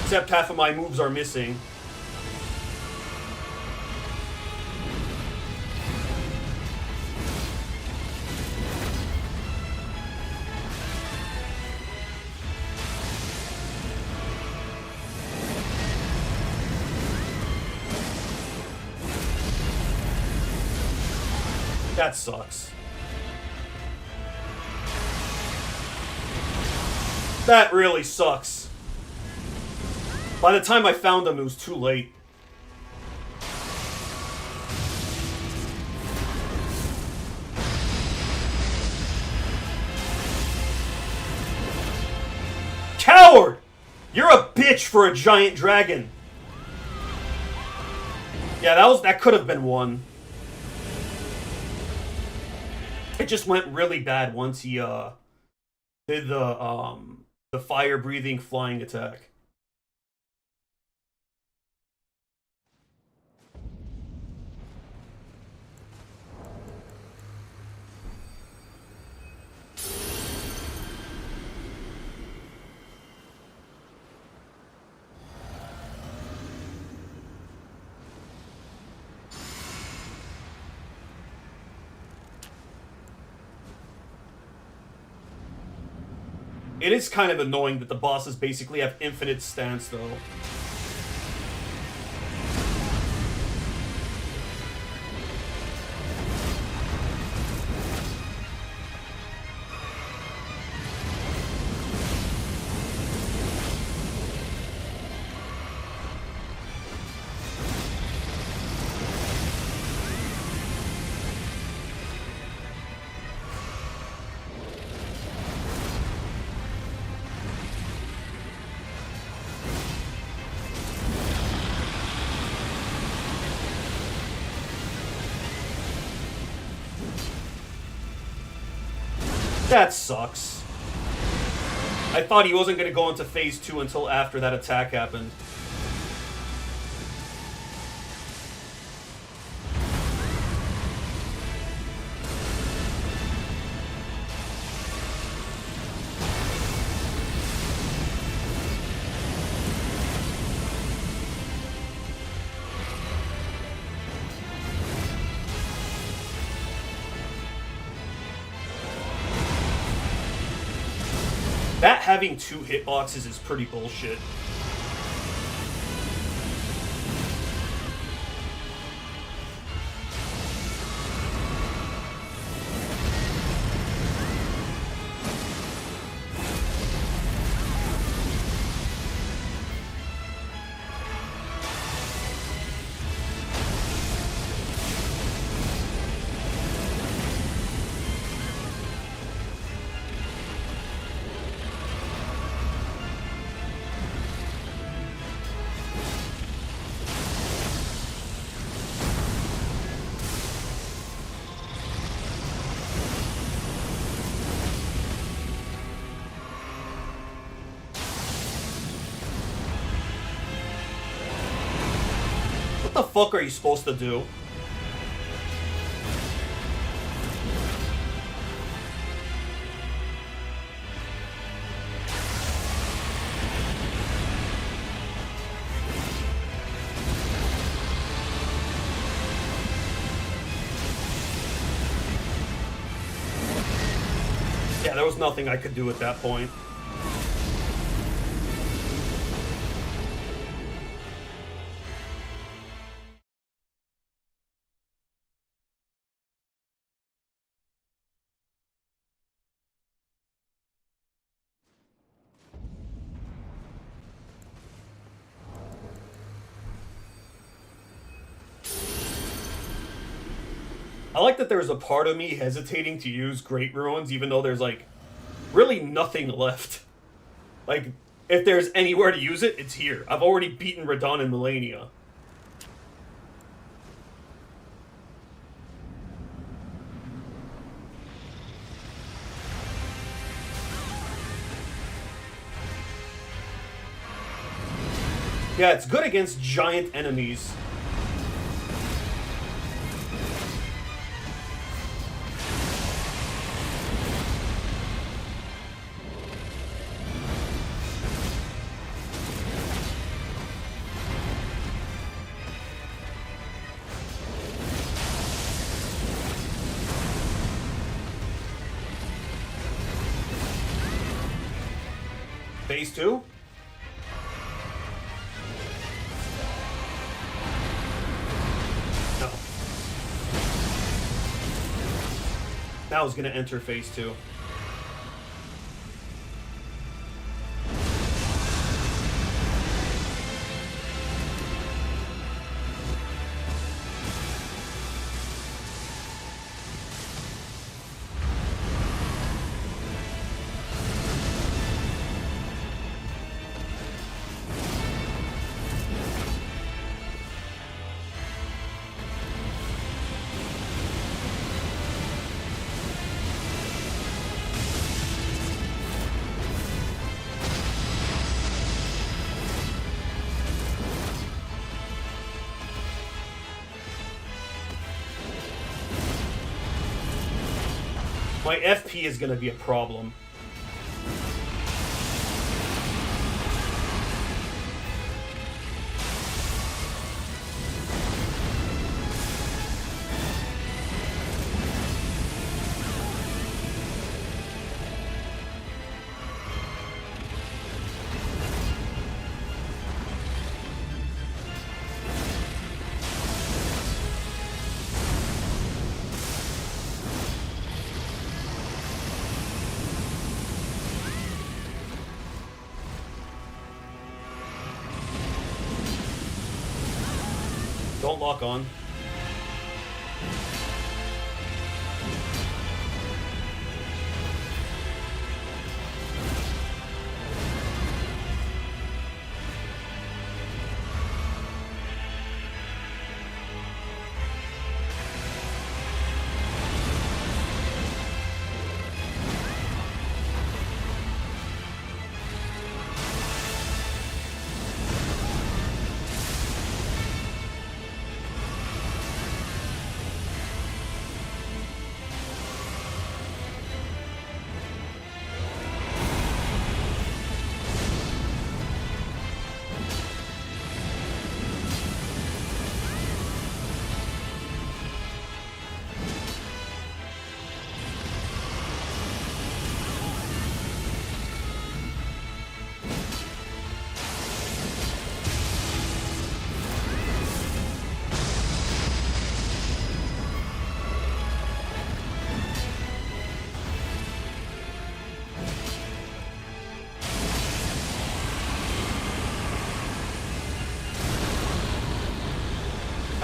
Except half of my moves are missing. That sucks. That really sucks. By the time I found him, it was too late. Coward! You're a bitch for a giant dragon. Yeah, that could have been one. It just went really bad once he did the fire breathing flying attack. It is kind of annoying that the bosses basically have infinite stance, though. That sucks. I thought he wasn't going to go into phase 2 until after that attack happened. That having 2 hitboxes is pretty bullshit. What the fuck are you supposed to do? Yeah, there was nothing I could do at that point. I like that there's a part of me hesitating to use Great Ruins, even though there's, like, really nothing left. Like, if there's anywhere to use it, it's here. I've already beaten Radon and Melania. Yeah, it's good against giant enemies. Phase 2? No. Now I was gonna enter phase 2. My FP is gonna be a problem. Don't lock on.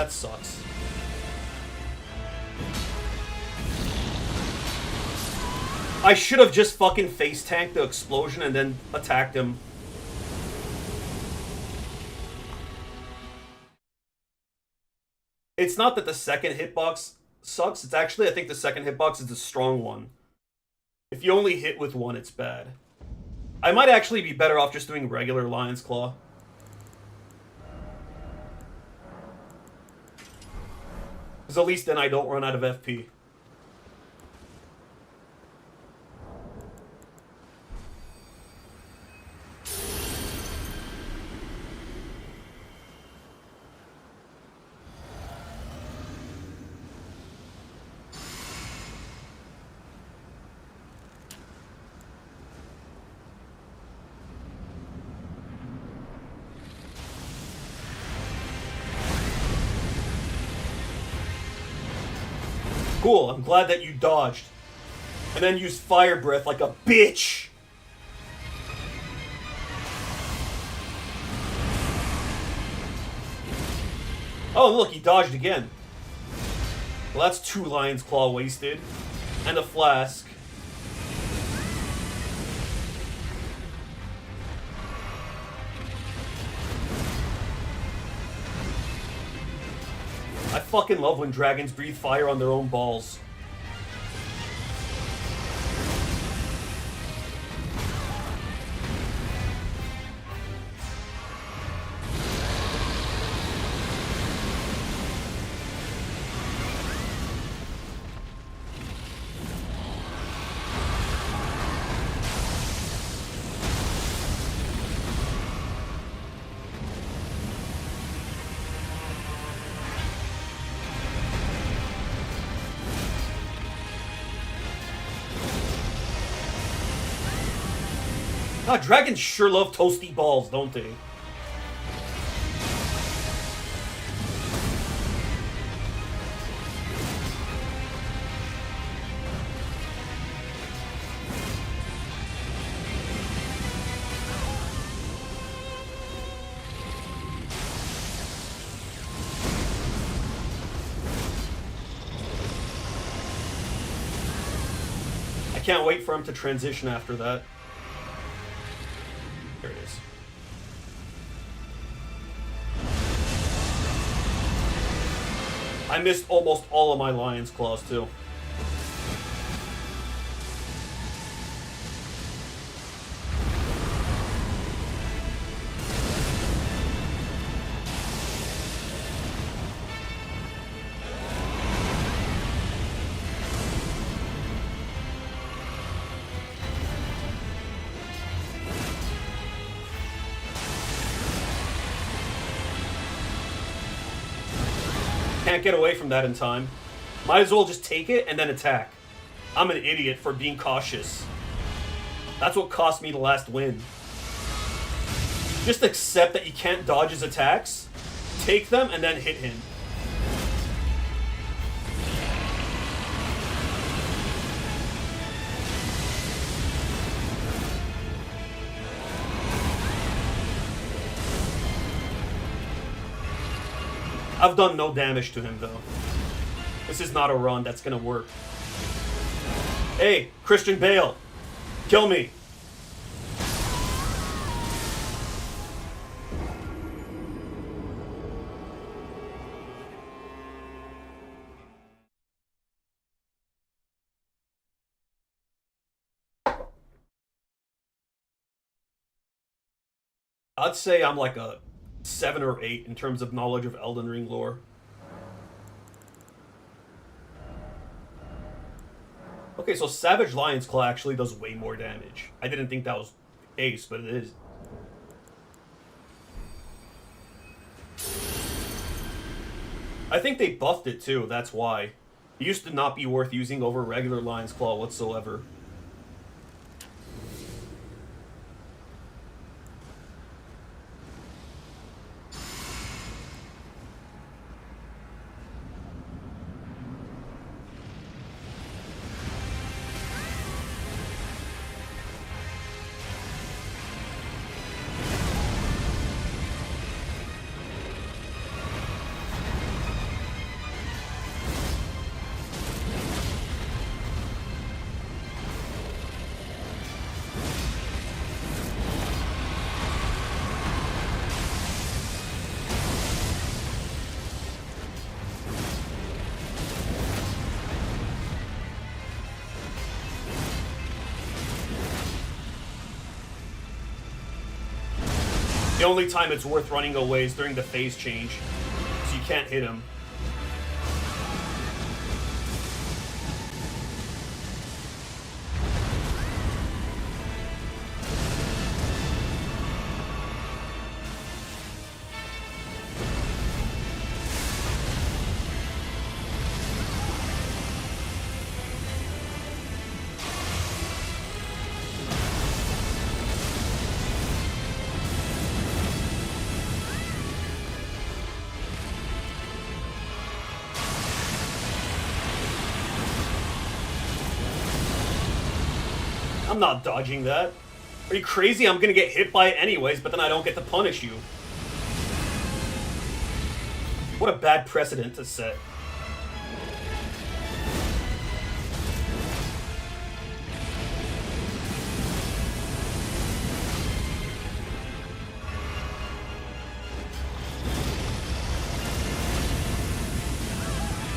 That sucks. I should have just fucking face tanked the explosion and then attacked him. It's not that the second hitbox sucks. It's actually, I think the second hitbox is the strong one. If you only hit with one, it's bad. I might actually be better off just doing regular Lion's Claw. Because at least then I don't run out of FP. Cool, I'm glad that you dodged. And then used Fire Breath like a bitch! Oh, look, he dodged again. Well, that's 2 Lion's Claw wasted. And a flask. I fucking love when dragons breathe fire on their own balls. God, dragons sure love toasty balls, don't they? I can't wait for him to transition after that. There it is. I missed almost all of my Lion's Claws, too. Can't get away from that in time. Might as well just take it and then attack. I'm an idiot for being cautious. That's what cost me the last win. Just accept that you can't dodge his attacks, take them, and then hit him. I've done no damage to him, though. This is not a run that's gonna work. Hey, Christian Bale! Kill me! I'd say I'm like a 7 or 8 in terms of knowledge of Elden Ring lore. Okay, so Savage Lion's Claw actually does way more damage. I didn't think that was the case, but it is. I think they buffed it too, that's why. It used to not be worth using over regular Lion's Claw whatsoever. The only time it's worth running away is during the phase change, so you can't hit him. I'm not dodging that. Are you crazy? I'm gonna get hit by it anyways, but then I don't get to punish you. What a bad precedent to set.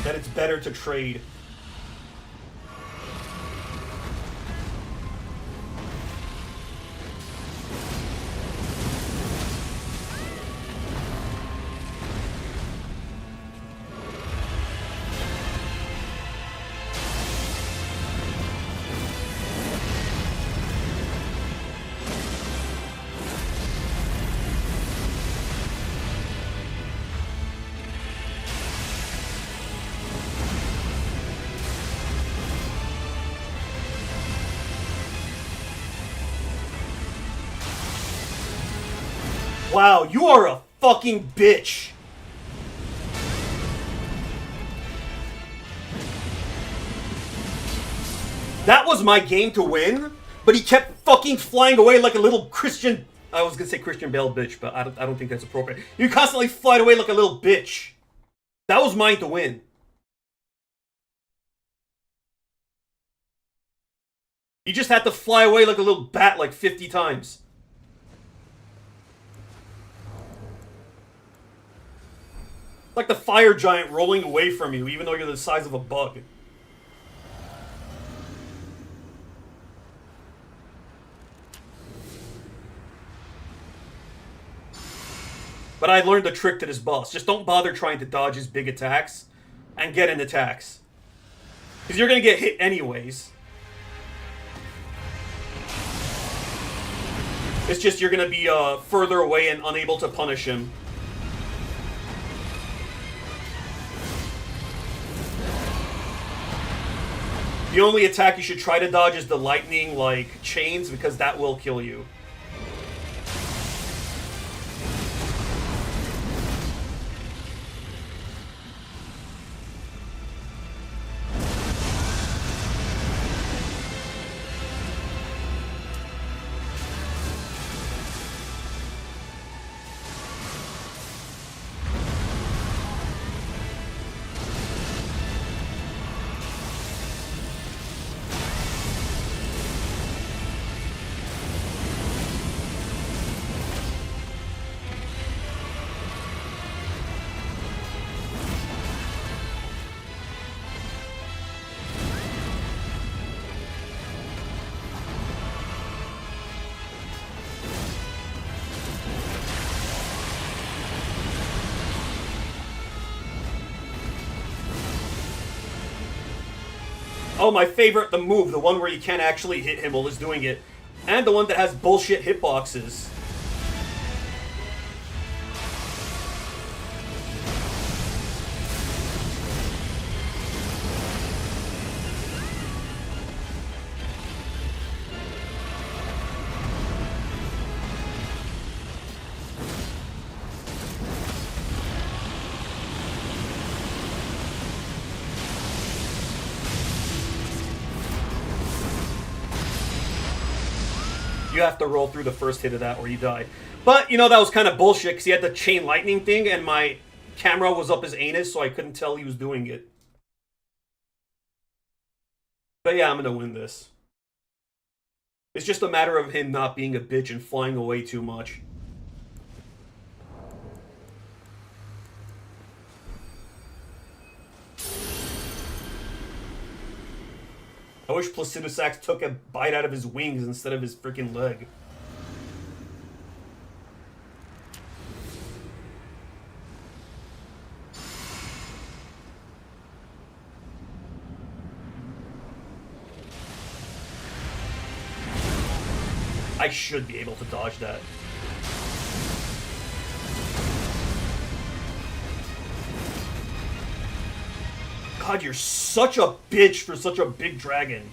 that it's better to trade. Wow, you are a fucking bitch. That was my game to win, but he kept fucking flying away like a little Christian... I was gonna say Christian Bale bitch, but I don't think that's appropriate. You constantly flied away like a little bitch. That was mine to win. You just had to fly away like a little bat like 50 times. Like the fire giant rolling away from you, even though you're the size of a bug. But I learned the trick to this boss. Just don't bother trying to dodge his big attacks and get in attacks. Because you're going to get hit anyways. It's just you're going to be further away and unable to punish him. The only attack you should try to dodge is the lightning, like, chains, because that will kill you. Oh, my favorite, the move, the one where you can't actually hit him while he's doing it. And the one that has bullshit hitboxes. You have to roll through the first hit of that or you die. But, you know, that was kind of bullshit because he had the chain lightning thing and my camera was up his anus, so I couldn't tell he was doing it. But yeah, I'm going to win this. It's just a matter of him not being a bitch and flying away too much. I wish Placidusax took a bite out of his wings instead of his freaking leg. I should be able to dodge that. God, you're such a bitch for such a big dragon.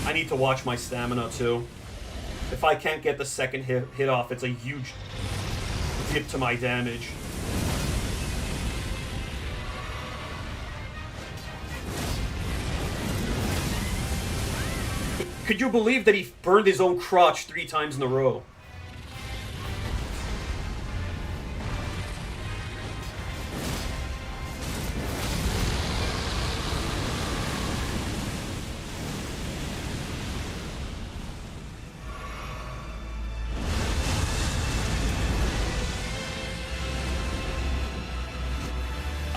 I need to watch my stamina too. If I can't get the second hit off, it's a huge dip to my damage. Could you believe that he burned his own crotch 3 times in a row?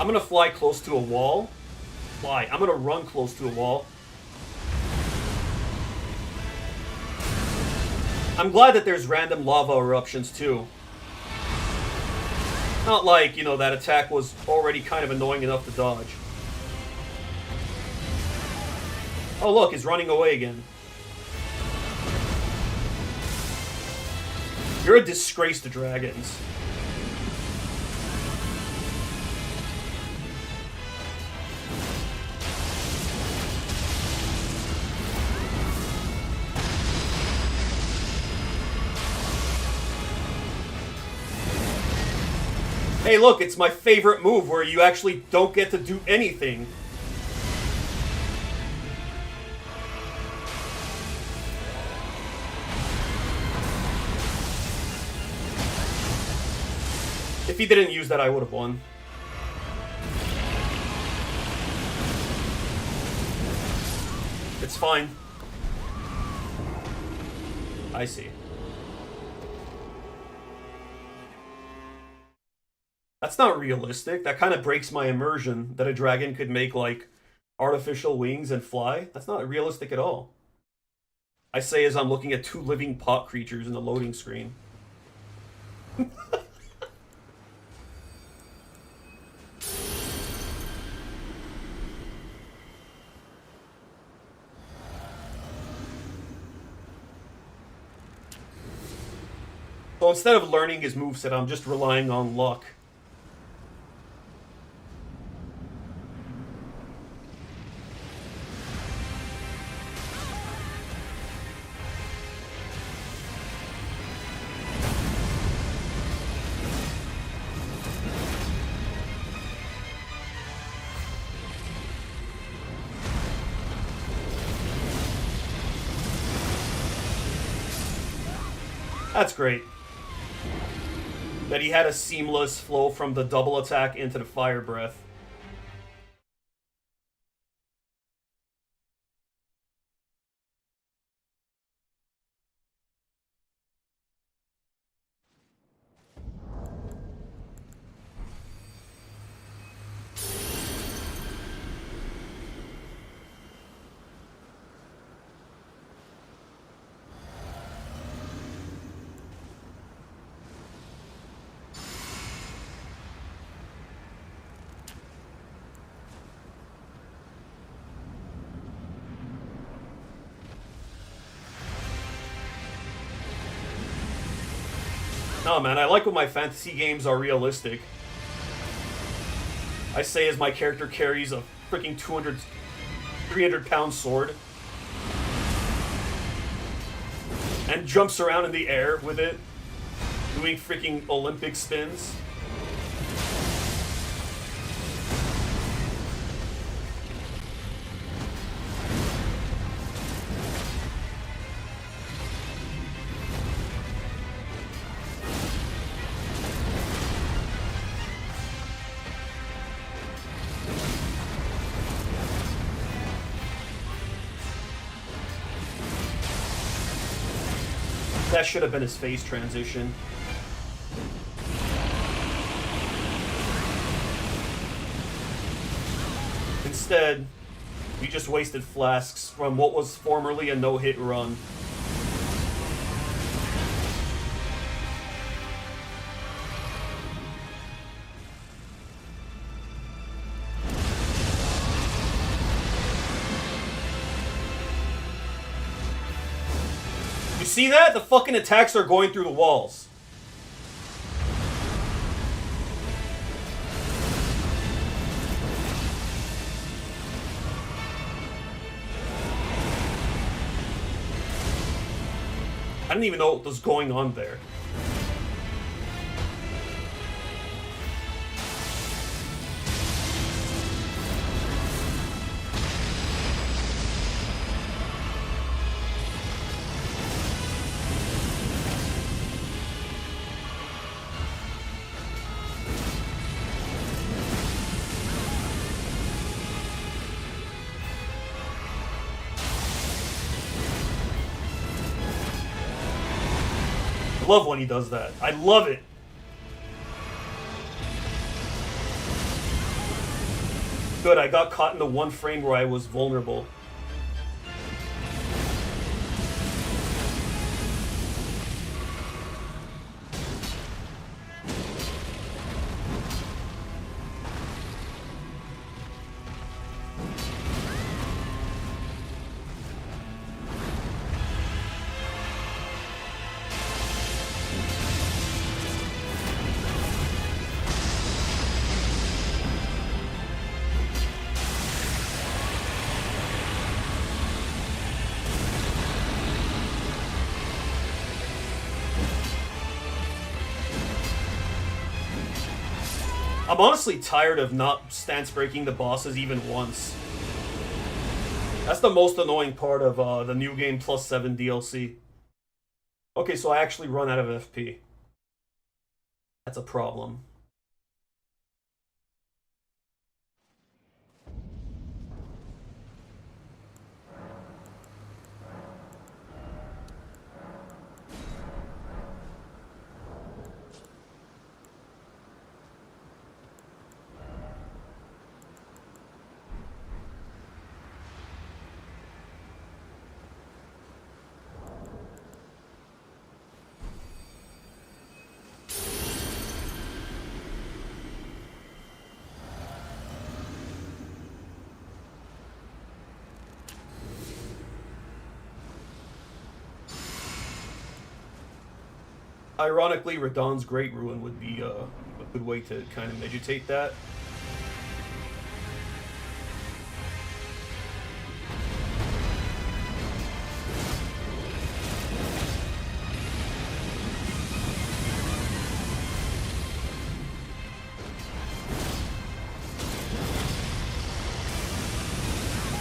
I'm gonna fly close to a wall. Fly. I'm gonna run close to a wall. I'm glad that there's random lava eruptions too. Not like, you know, that attack was already kind of annoying enough to dodge. Oh look, he's running away again. You're a disgrace to dragons. Hey look, it's my favorite move where you actually don't get to do anything. If he didn't use that, I would have won. It's fine. I see. That's not realistic. That kind of breaks my immersion that a dragon could make, like, artificial wings and fly. That's not realistic at all. I say as I'm looking at two living pot creatures in the loading screen. So instead of learning his moveset, I'm just relying on luck. That's great. That he had a seamless flow from the double attack into the fire breath. No, man, I like when my fantasy games are realistic. I say as my character carries a freaking 300-pound sword. And jumps around in the air with it, doing freaking Olympic spins. That should have been his face transition. Instead, we just wasted flasks from what was formerly a no-hit run. See that? The fucking attacks are going through the walls. I didn't even know what was going on there. I love when he does that. I love it. Good, I got caught in the one frame where I was vulnerable. I'm honestly tired of not stance breaking the bosses even once. That's the most annoying part of the New Game Plus 7 DLC. Okay, so I actually run out of FP. That's a problem. Ironically, Radahn's Great Ruin would be a good way to kind of meditate that.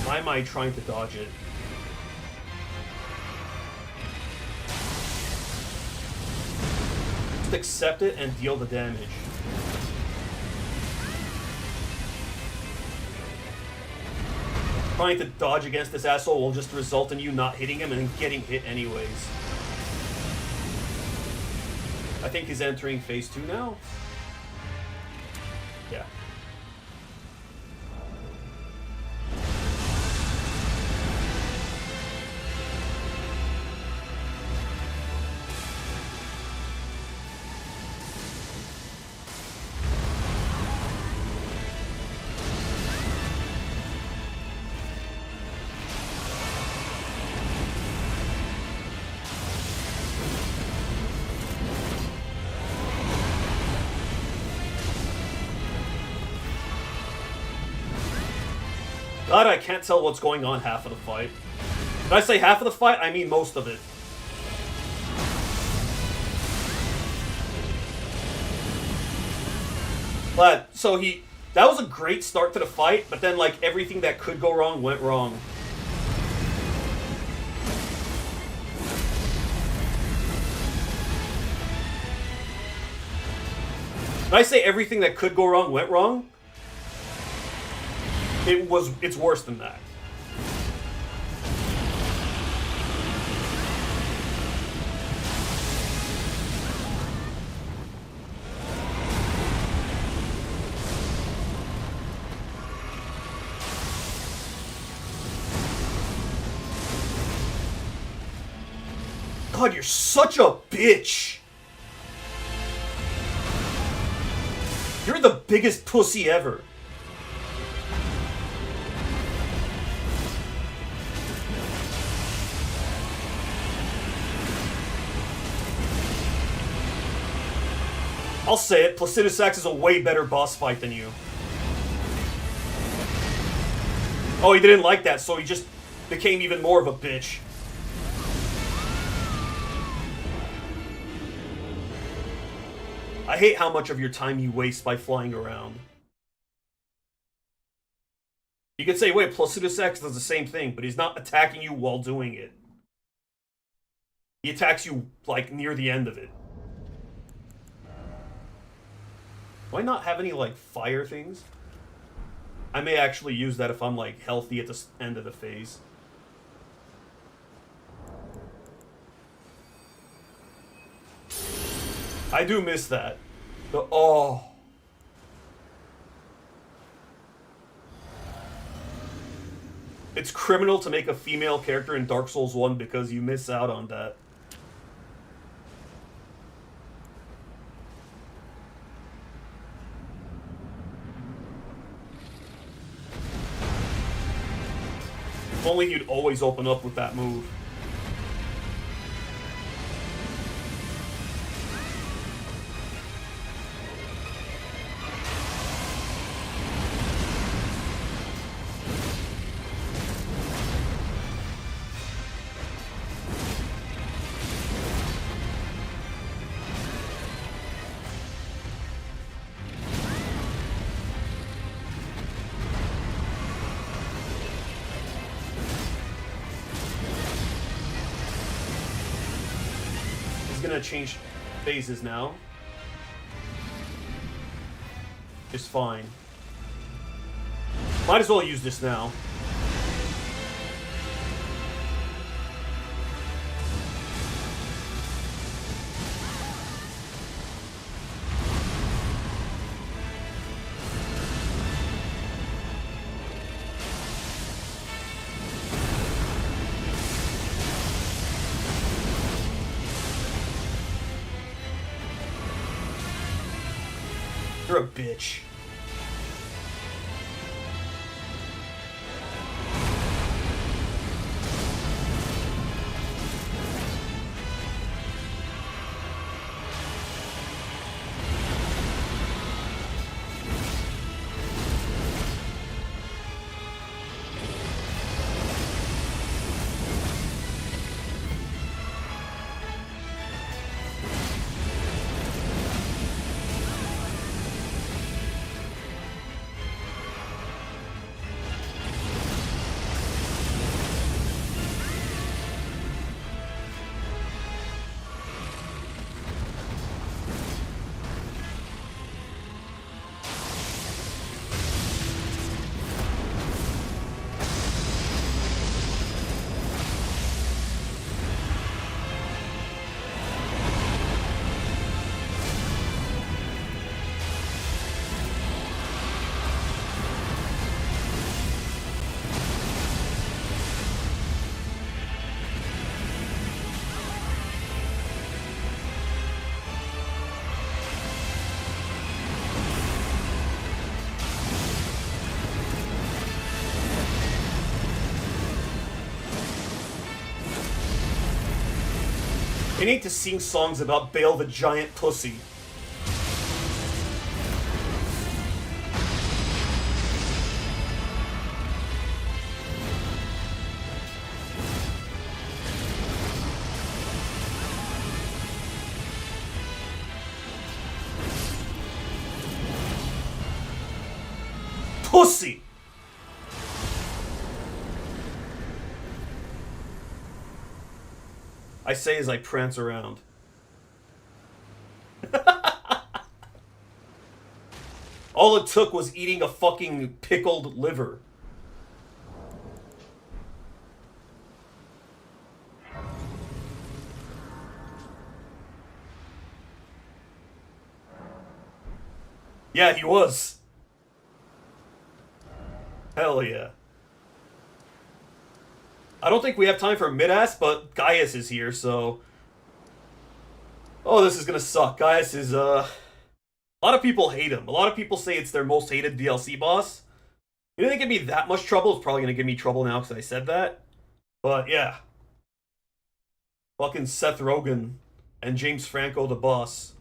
Why am I trying to dodge it? Just accept it and deal the damage. Trying to dodge against this asshole will just result in you not hitting him and getting hit anyways. I think he's entering phase 2 now. Yeah. God, I can't tell what's going on half of the fight. When I say half of the fight, I mean most of it. But, so that was a great start to the fight, but then, like, everything that could go wrong went wrong. When I say everything that could go wrong went wrong, it's worse than that. God, you're such a bitch. You're the biggest pussy ever. I'll say it, Placidus X is a way better boss fight than you. Oh, he didn't like that, so he just became even more of a bitch. I hate how much of your time you waste by flying around. You could say, wait, Placidus X does the same thing, but he's not attacking you while doing it. He attacks you, like, near the end of it. Do I not have any, like, fire things? I may actually use that if I'm, like, healthy at the end of the phase. I do miss that. Oh. It's criminal to make a female character in Dark Souls 1 because you miss out on that. If only you'd always open up with that move. Gonna change phases now. It's fine. Might as well use this now. You're a bitch. They need to sing songs about Bale the Giant Pussy. Pussy! I say as I prance around. All it took was eating a fucking pickled liver. Yeah, he was. Hell yeah. I don't think we have time for mid-ass, but Gaius is here, so... Oh, this is gonna suck. Gaius is, A lot of people hate him. A lot of people say it's their most hated DLC boss. It didn't give me that much trouble. It's probably gonna give me trouble now because I said that. But, yeah. Fucking Seth Rogen and James Franco, the boss.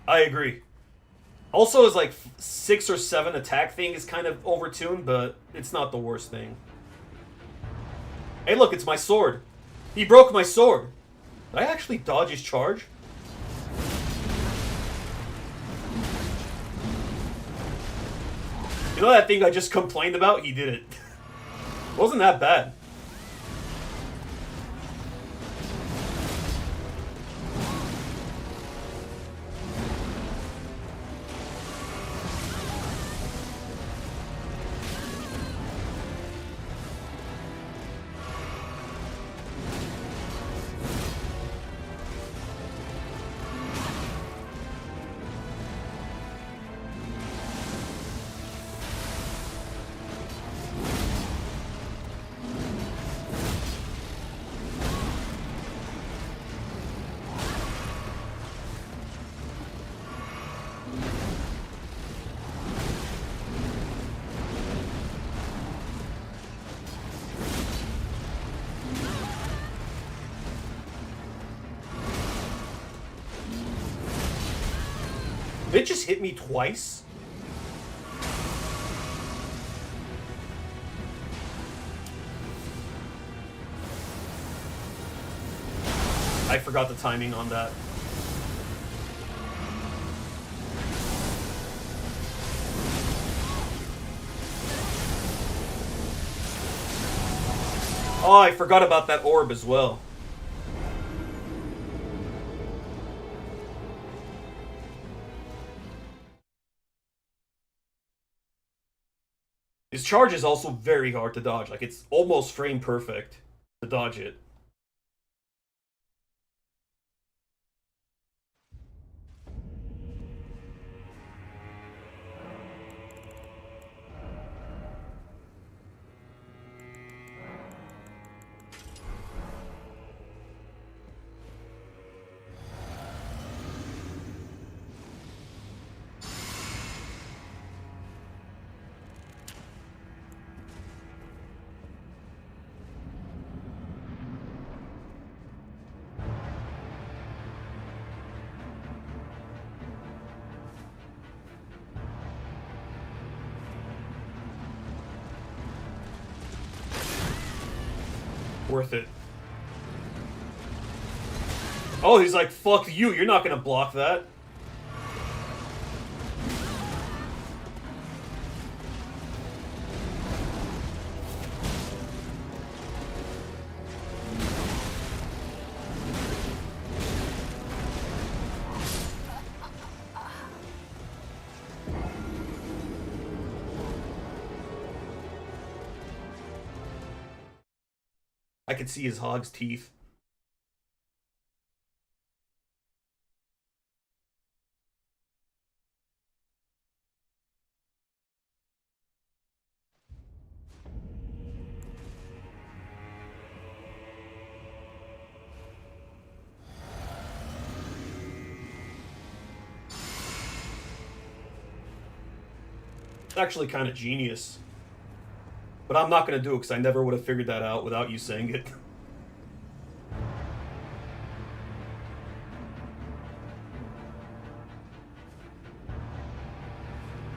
I agree. Also, his like 6 or 7 attack thing is kind of overtuned, but it's not the worst thing. Hey, look, it's my sword. He broke my sword. Did I actually dodge his charge? You know that thing I just complained about? He did it. Wasn't that bad. It just hit me twice. I forgot the timing on that. Oh, I forgot about that orb as well. His charge is also very hard to dodge. Like, it's almost frame perfect to dodge it. Worth it. Oh, he's like, fuck you, you're not gonna block that. I could see his hog's teeth. It's actually kind of genius. But I'm not going to do it because I never would have figured that out without you saying it.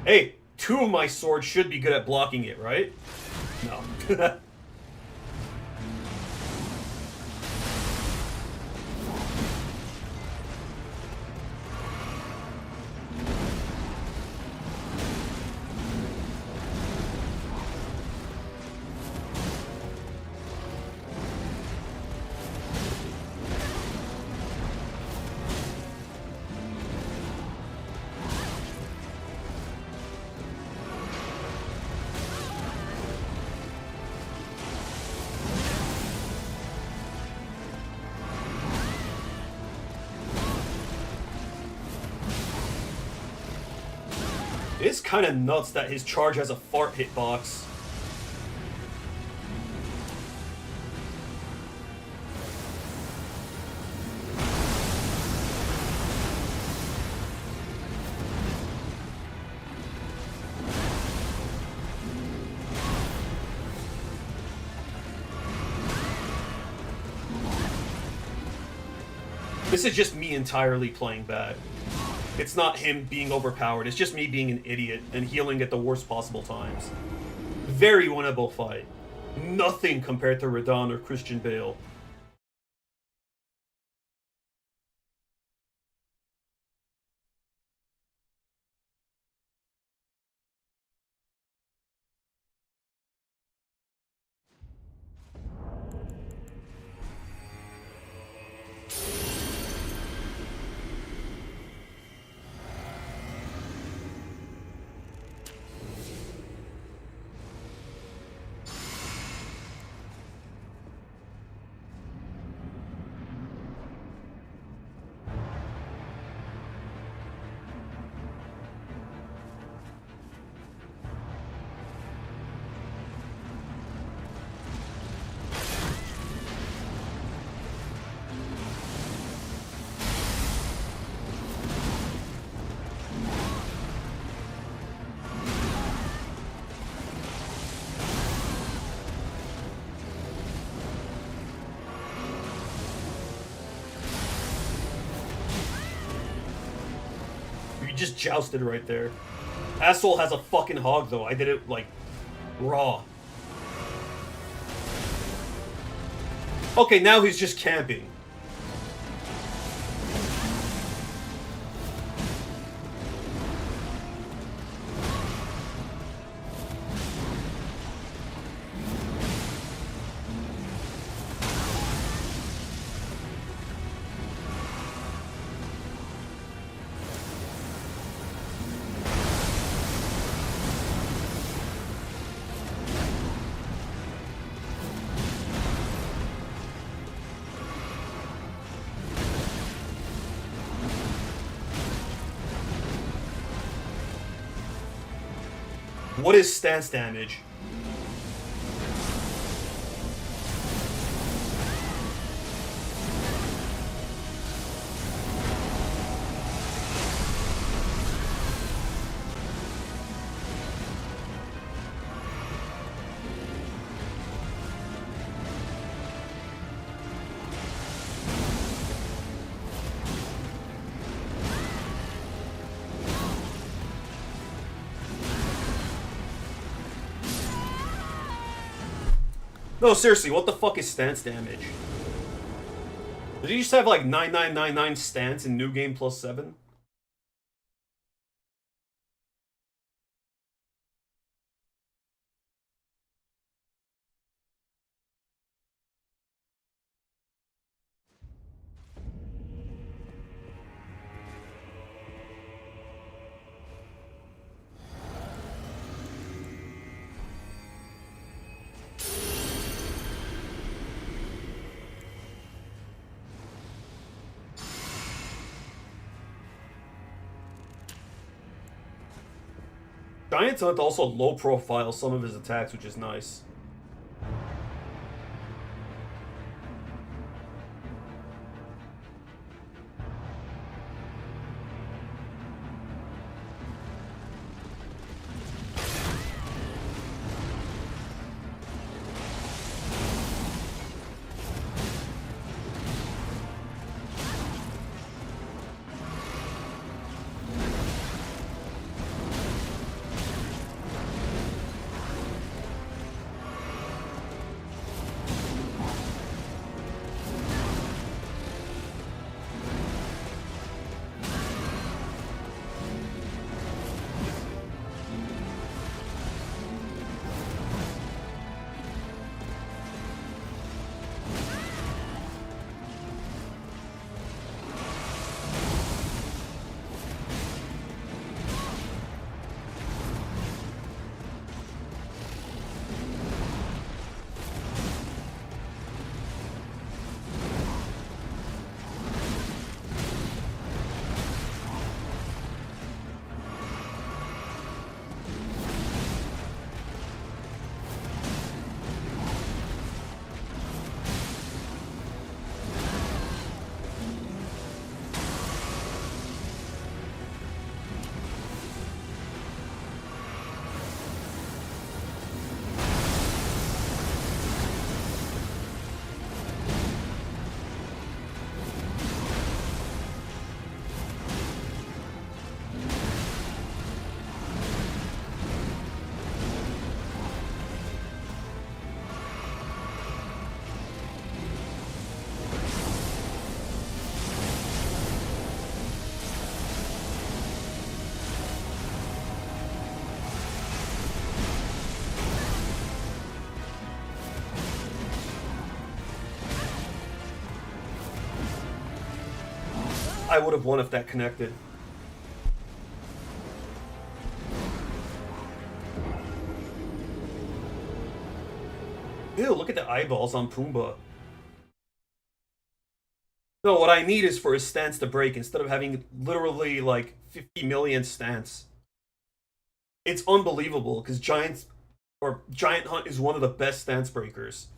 Hey, 2 of my swords should be good at blocking it, right? No. It's kind of nuts that his charge has a fart hitbox. This is just me entirely playing bad. It's not him being overpowered, it's just me being an idiot and healing at the worst possible times. Very winnable fight. Nothing compared to Radon or Christian Bale. just jousted right there. Asshole has a fucking hog, though. I did it, like, raw. Okay, now he's just camping. What is stance damage? No, seriously, what the fuck is stance damage? Did you just have like 9999 stance in New Game plus 7? Giant Hunt also low profile some of his attacks, which is nice. I would have won if that connected. Ew, look at the eyeballs on Pumbaa. No, what I need is for his stance to break instead of having literally like 50 million stance. It's unbelievable because Giant Hunt is one of the best stance breakers.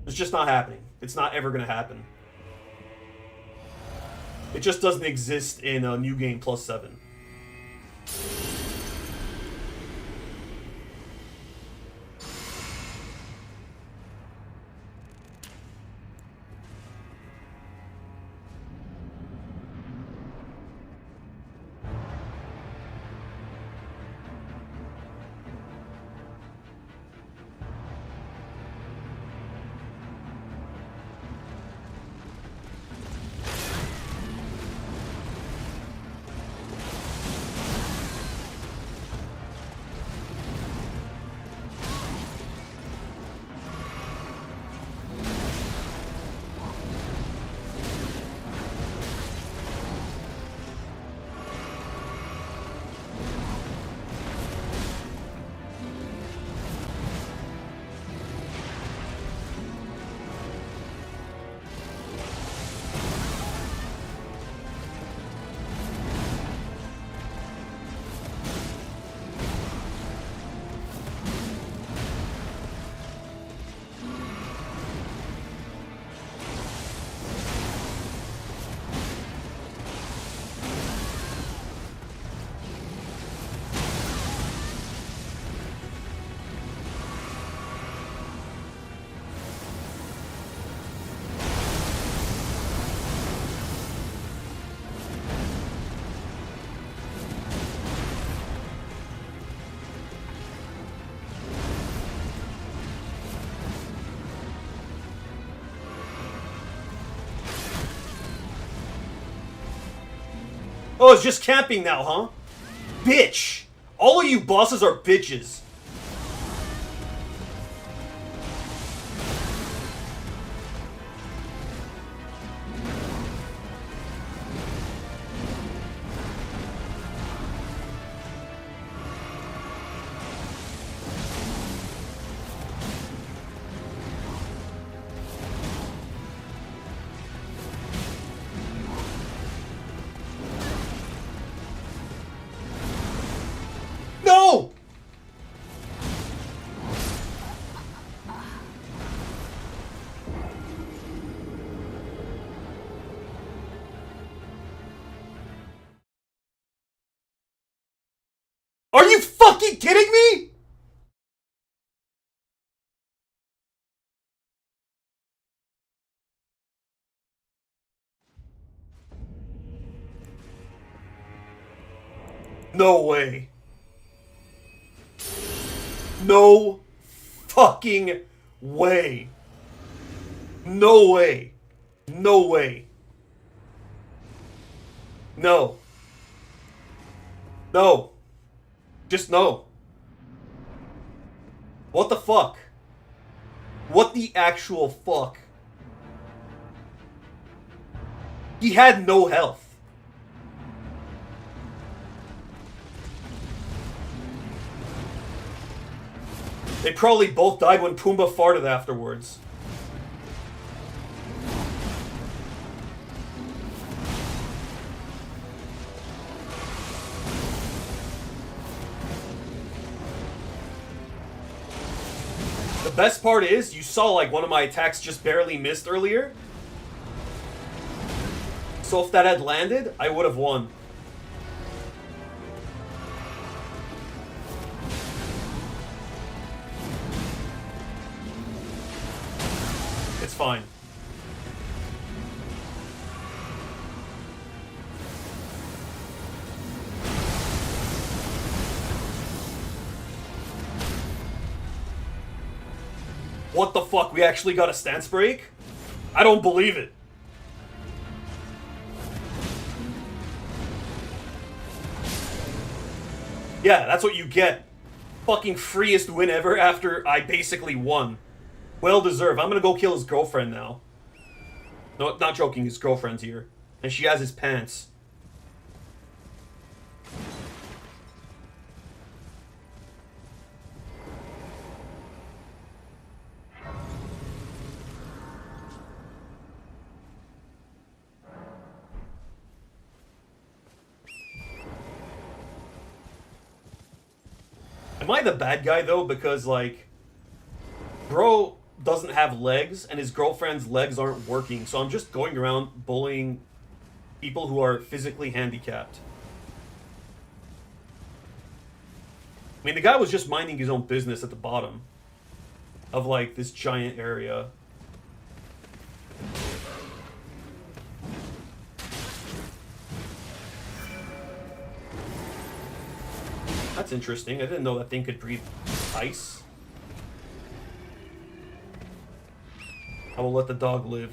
It's just not happening. It's not ever gonna happen. It just doesn't exist in a New Game plus 7. Oh, it's just camping now, huh? Bitch! All of you bosses are bitches. No! Are you fucking kidding me? No way. No fucking way. No way. No way. No. No. Just no. What the fuck? What the actual fuck? He had no health. They probably both died when Pumbaa farted afterwards. The best part is, you saw like one of my attacks just barely missed earlier. So if that had landed, I would have won. It's fine. What the fuck? We actually got a stance break? I don't believe it. Yeah, that's what you get. Fucking freest win ever after I basically won. Well deserved. I'm gonna go kill his girlfriend now. No, not joking, his girlfriend's here. And she has his pants. Am I the bad guy though? Because like, bro doesn't have legs and his girlfriend's legs aren't working, so I'm just going around bullying people who are physically handicapped. I mean, the guy was just minding his own business at the bottom of like this giant area. That's interesting. I didn't know that thing could breathe ice. I will let the dog live.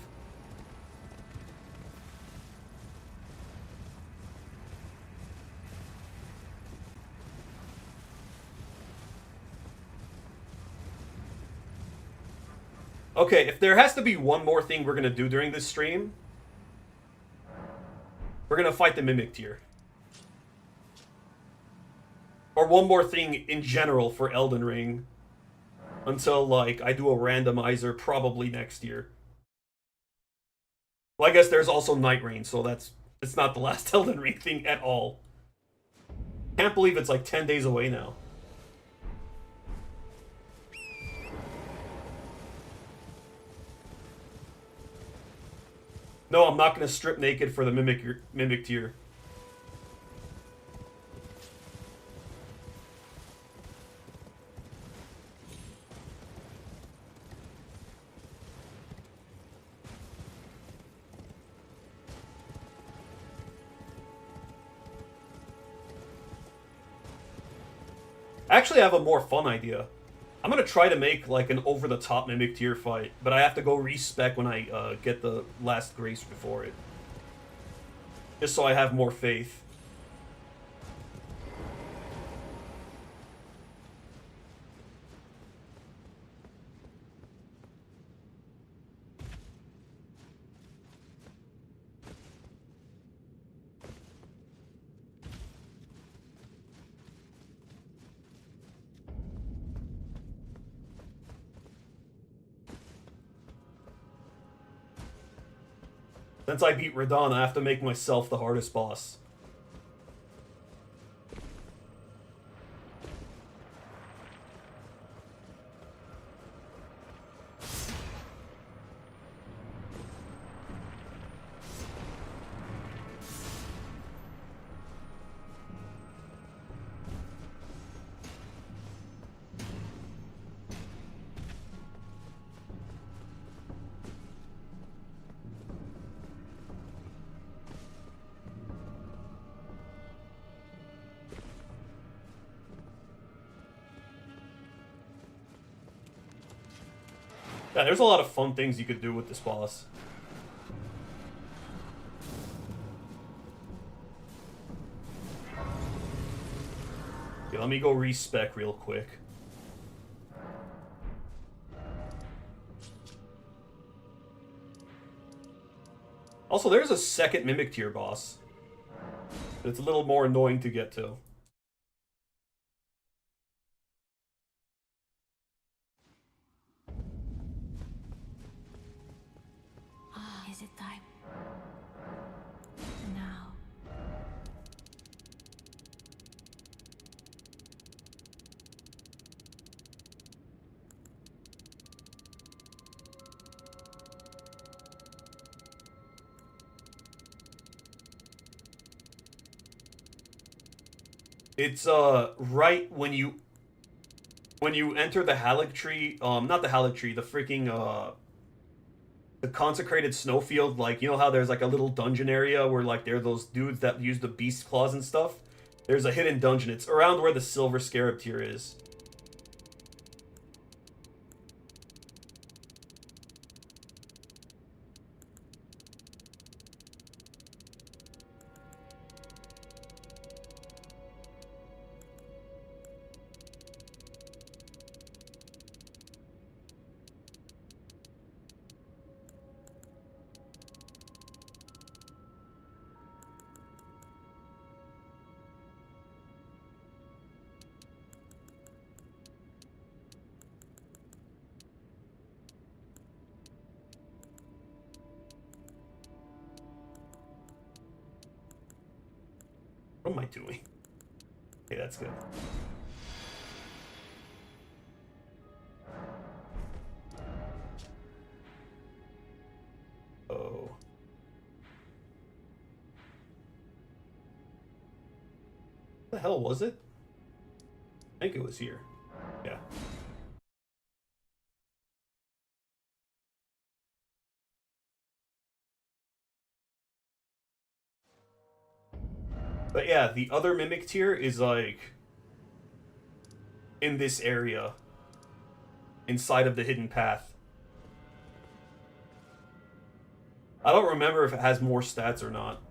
Okay, if there has to be one more thing we're gonna do during this stream, we're gonna fight the Mimic tier. Or one more thing in general for Elden Ring. Until, like, I do a randomizer probably next year. Well, I guess there's also Night Rain, so it's not the last Elden Ring thing at all. Can't believe it's like 10 days away now. No, I'm not gonna strip naked for the Mimic tier. Actually, I have a more fun idea. I'm gonna try to make like an over-the-top Mimic tier fight, but I have to go respec when I get the last grace before it. Just so I have more faith. Since I beat Radahn, I have to make myself the hardest boss. Yeah, there's a lot of fun things you could do with this boss. Okay, let me go respec real quick. Also, there's a second Mimic tier boss. But it's a little more annoying to get to. Is it time? Now. It's right when you enter the Halleck tree, not the Halleck tree, the freaking the consecrated snowfield, like you know how there's like a little dungeon area where like there are those dudes that use the beast claws and stuff? There's a hidden dungeon. It's around where the silver scarab tier is. What am I doing? Okay, that's good. Oh. What the hell was it? I think it was here. Yeah. But yeah, the other Mimic tier is like in this area. Inside of the hidden path. I don't remember if it has more stats or not.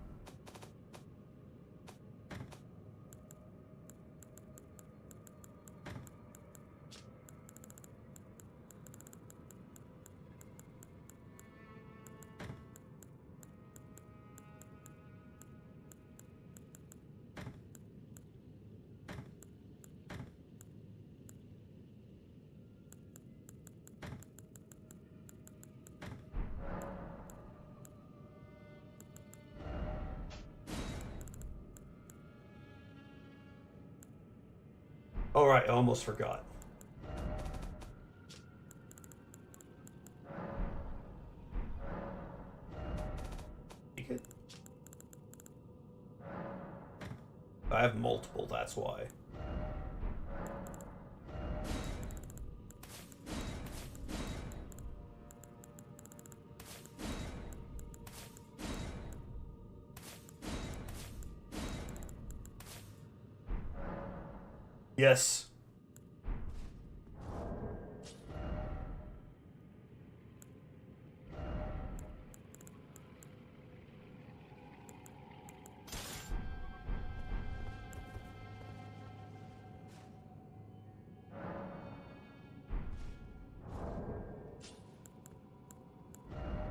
Alright, I almost forgot. Take it? I have multiple, that's why. Yes.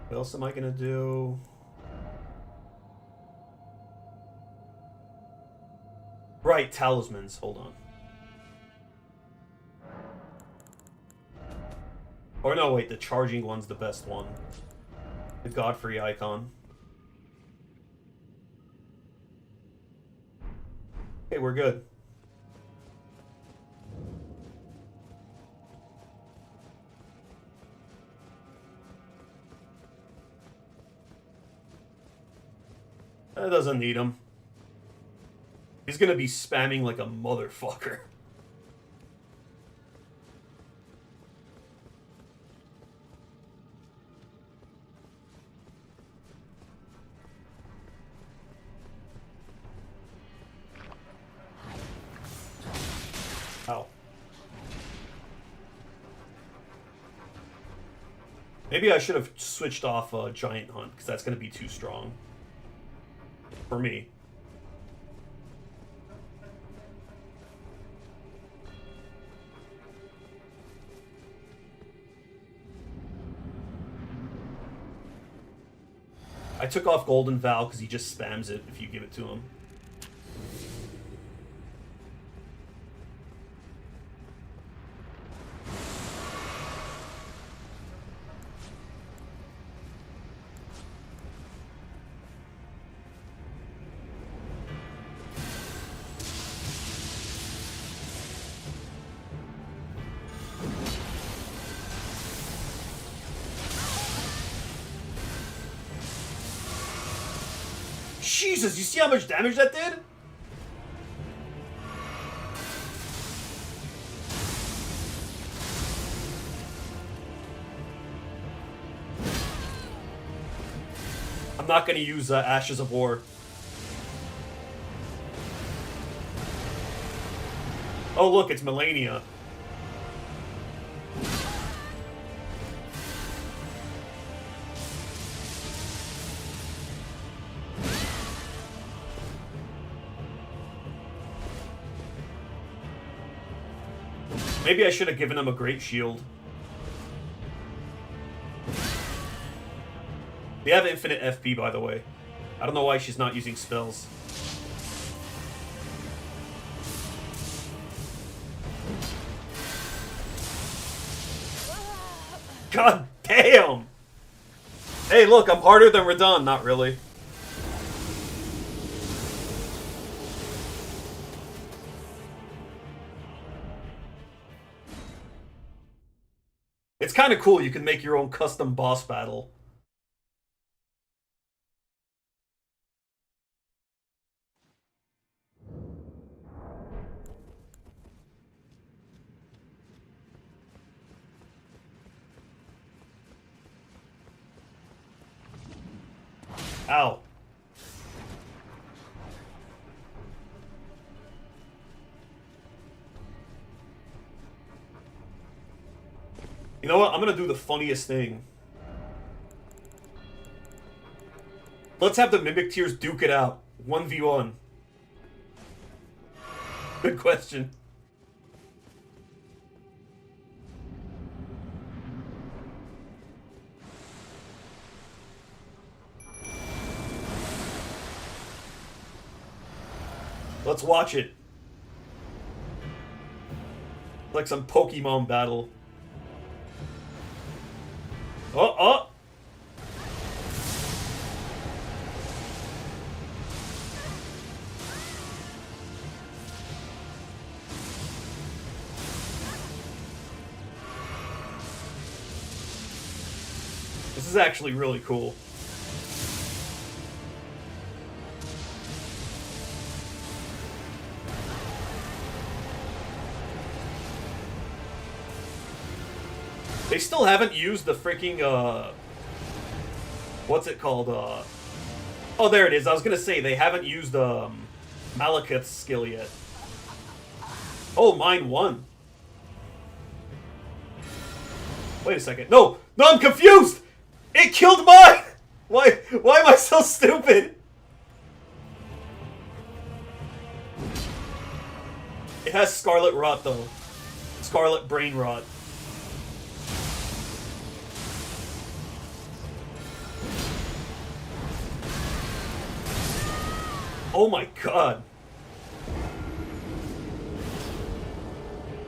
What else am I gonna do? Right, talismans. Hold on. Or no, wait, the charging one's the best one. The Godfrey icon. Okay, we're good. That doesn't need him. He's gonna be spamming like a motherfucker. Ow. Maybe I should have switched off Giant Hunt, because that's going to be too strong. For me. I took off Golden Vow because he just spams it if you give it to him. Jesus, you see how much damage that did? I'm not going to use Ashes of War. Oh, look, it's Melania. Maybe I should have given him a great shield. They have infinite FP, by the way. I don't know why she's not using spells. God damn! Hey, look, I'm harder than Radon. Not really. It's kind of cool. You can make your own custom boss battle. Ow. You know what? I'm gonna do the funniest thing. Let's have the Mimic Tears duke it out. 1v1. Good question. Let's watch it. Like some Pokemon battle. Oh, oh! This is actually really cool. They still haven't used the freaking, what's it called, oh, there it is. I was gonna say, they haven't used, Malekith's skill yet. Oh, mine won. Wait a second. No! No, I'm confused! It killed mine! Why am I so stupid? It has Scarlet Rot, though. Scarlet Brain Rot. Oh my god.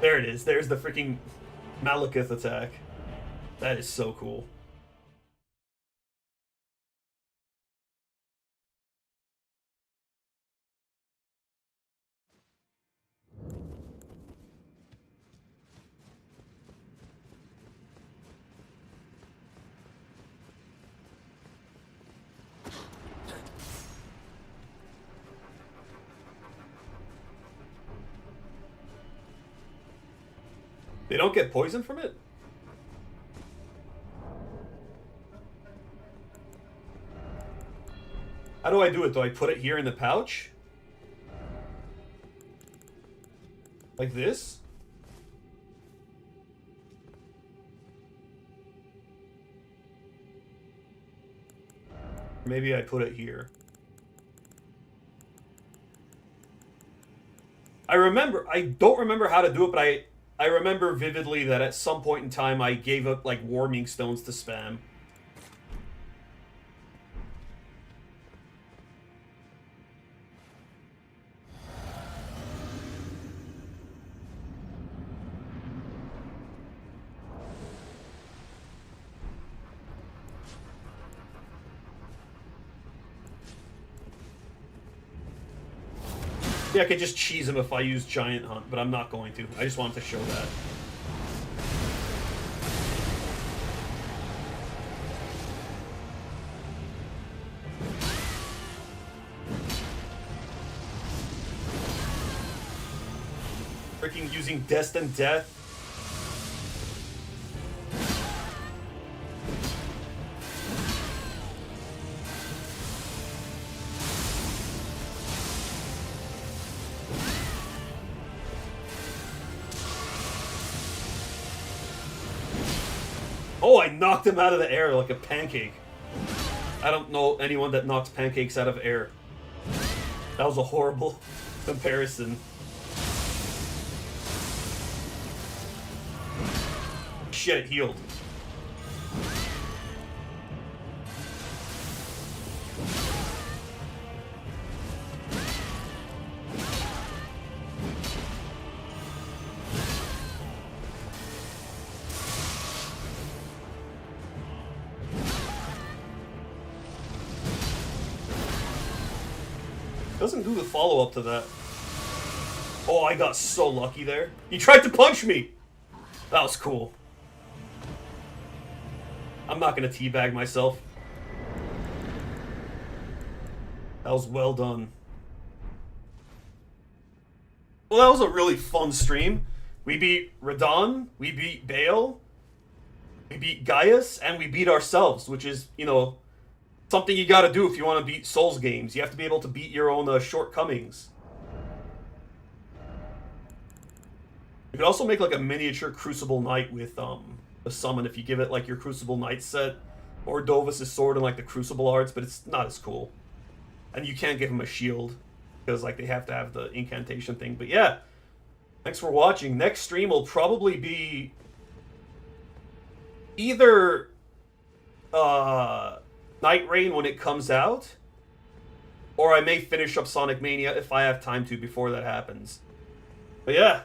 There it is. There's the freaking Malekith attack. That is so cool. They don't get poison from it? How do I do it? Do I put it here in the pouch? Like this? Maybe I put it here. I don't remember how to do it, but I remember vividly that at some point in time I gave up, like, warming stones to spam. Yeah, I could just cheese him if I use Giant Hunt, but I'm not going to. I just wanted to show that. Freaking using Destined Death. Oh, I knocked him out of the air like a pancake. I don't know anyone that knocks pancakes out of air. That was a horrible comparison. Shit, it healed. Doesn't do the follow-up to that. Oh, I got so lucky there. He tried to punch me! That was cool. I'm not gonna teabag myself. That was well done. Well, that was a really fun stream. We beat Radon, we beat Bale, we beat Gaius, and we beat ourselves, which is, you know, something you gotta do if you want to beat Souls games. You have to be able to beat your own shortcomings. You could also make like a miniature Crucible Knight with a summon if you give it like your Crucible Knight set, or Dovus' sword and like the Crucible arts, but it's not as cool. And you can't give him a shield because like they have to have the incantation thing. But yeah, thanks for watching. Next stream will probably be either Night Rain when it comes out, or I may finish up Sonic Mania if I have time to before that happens. But yeah,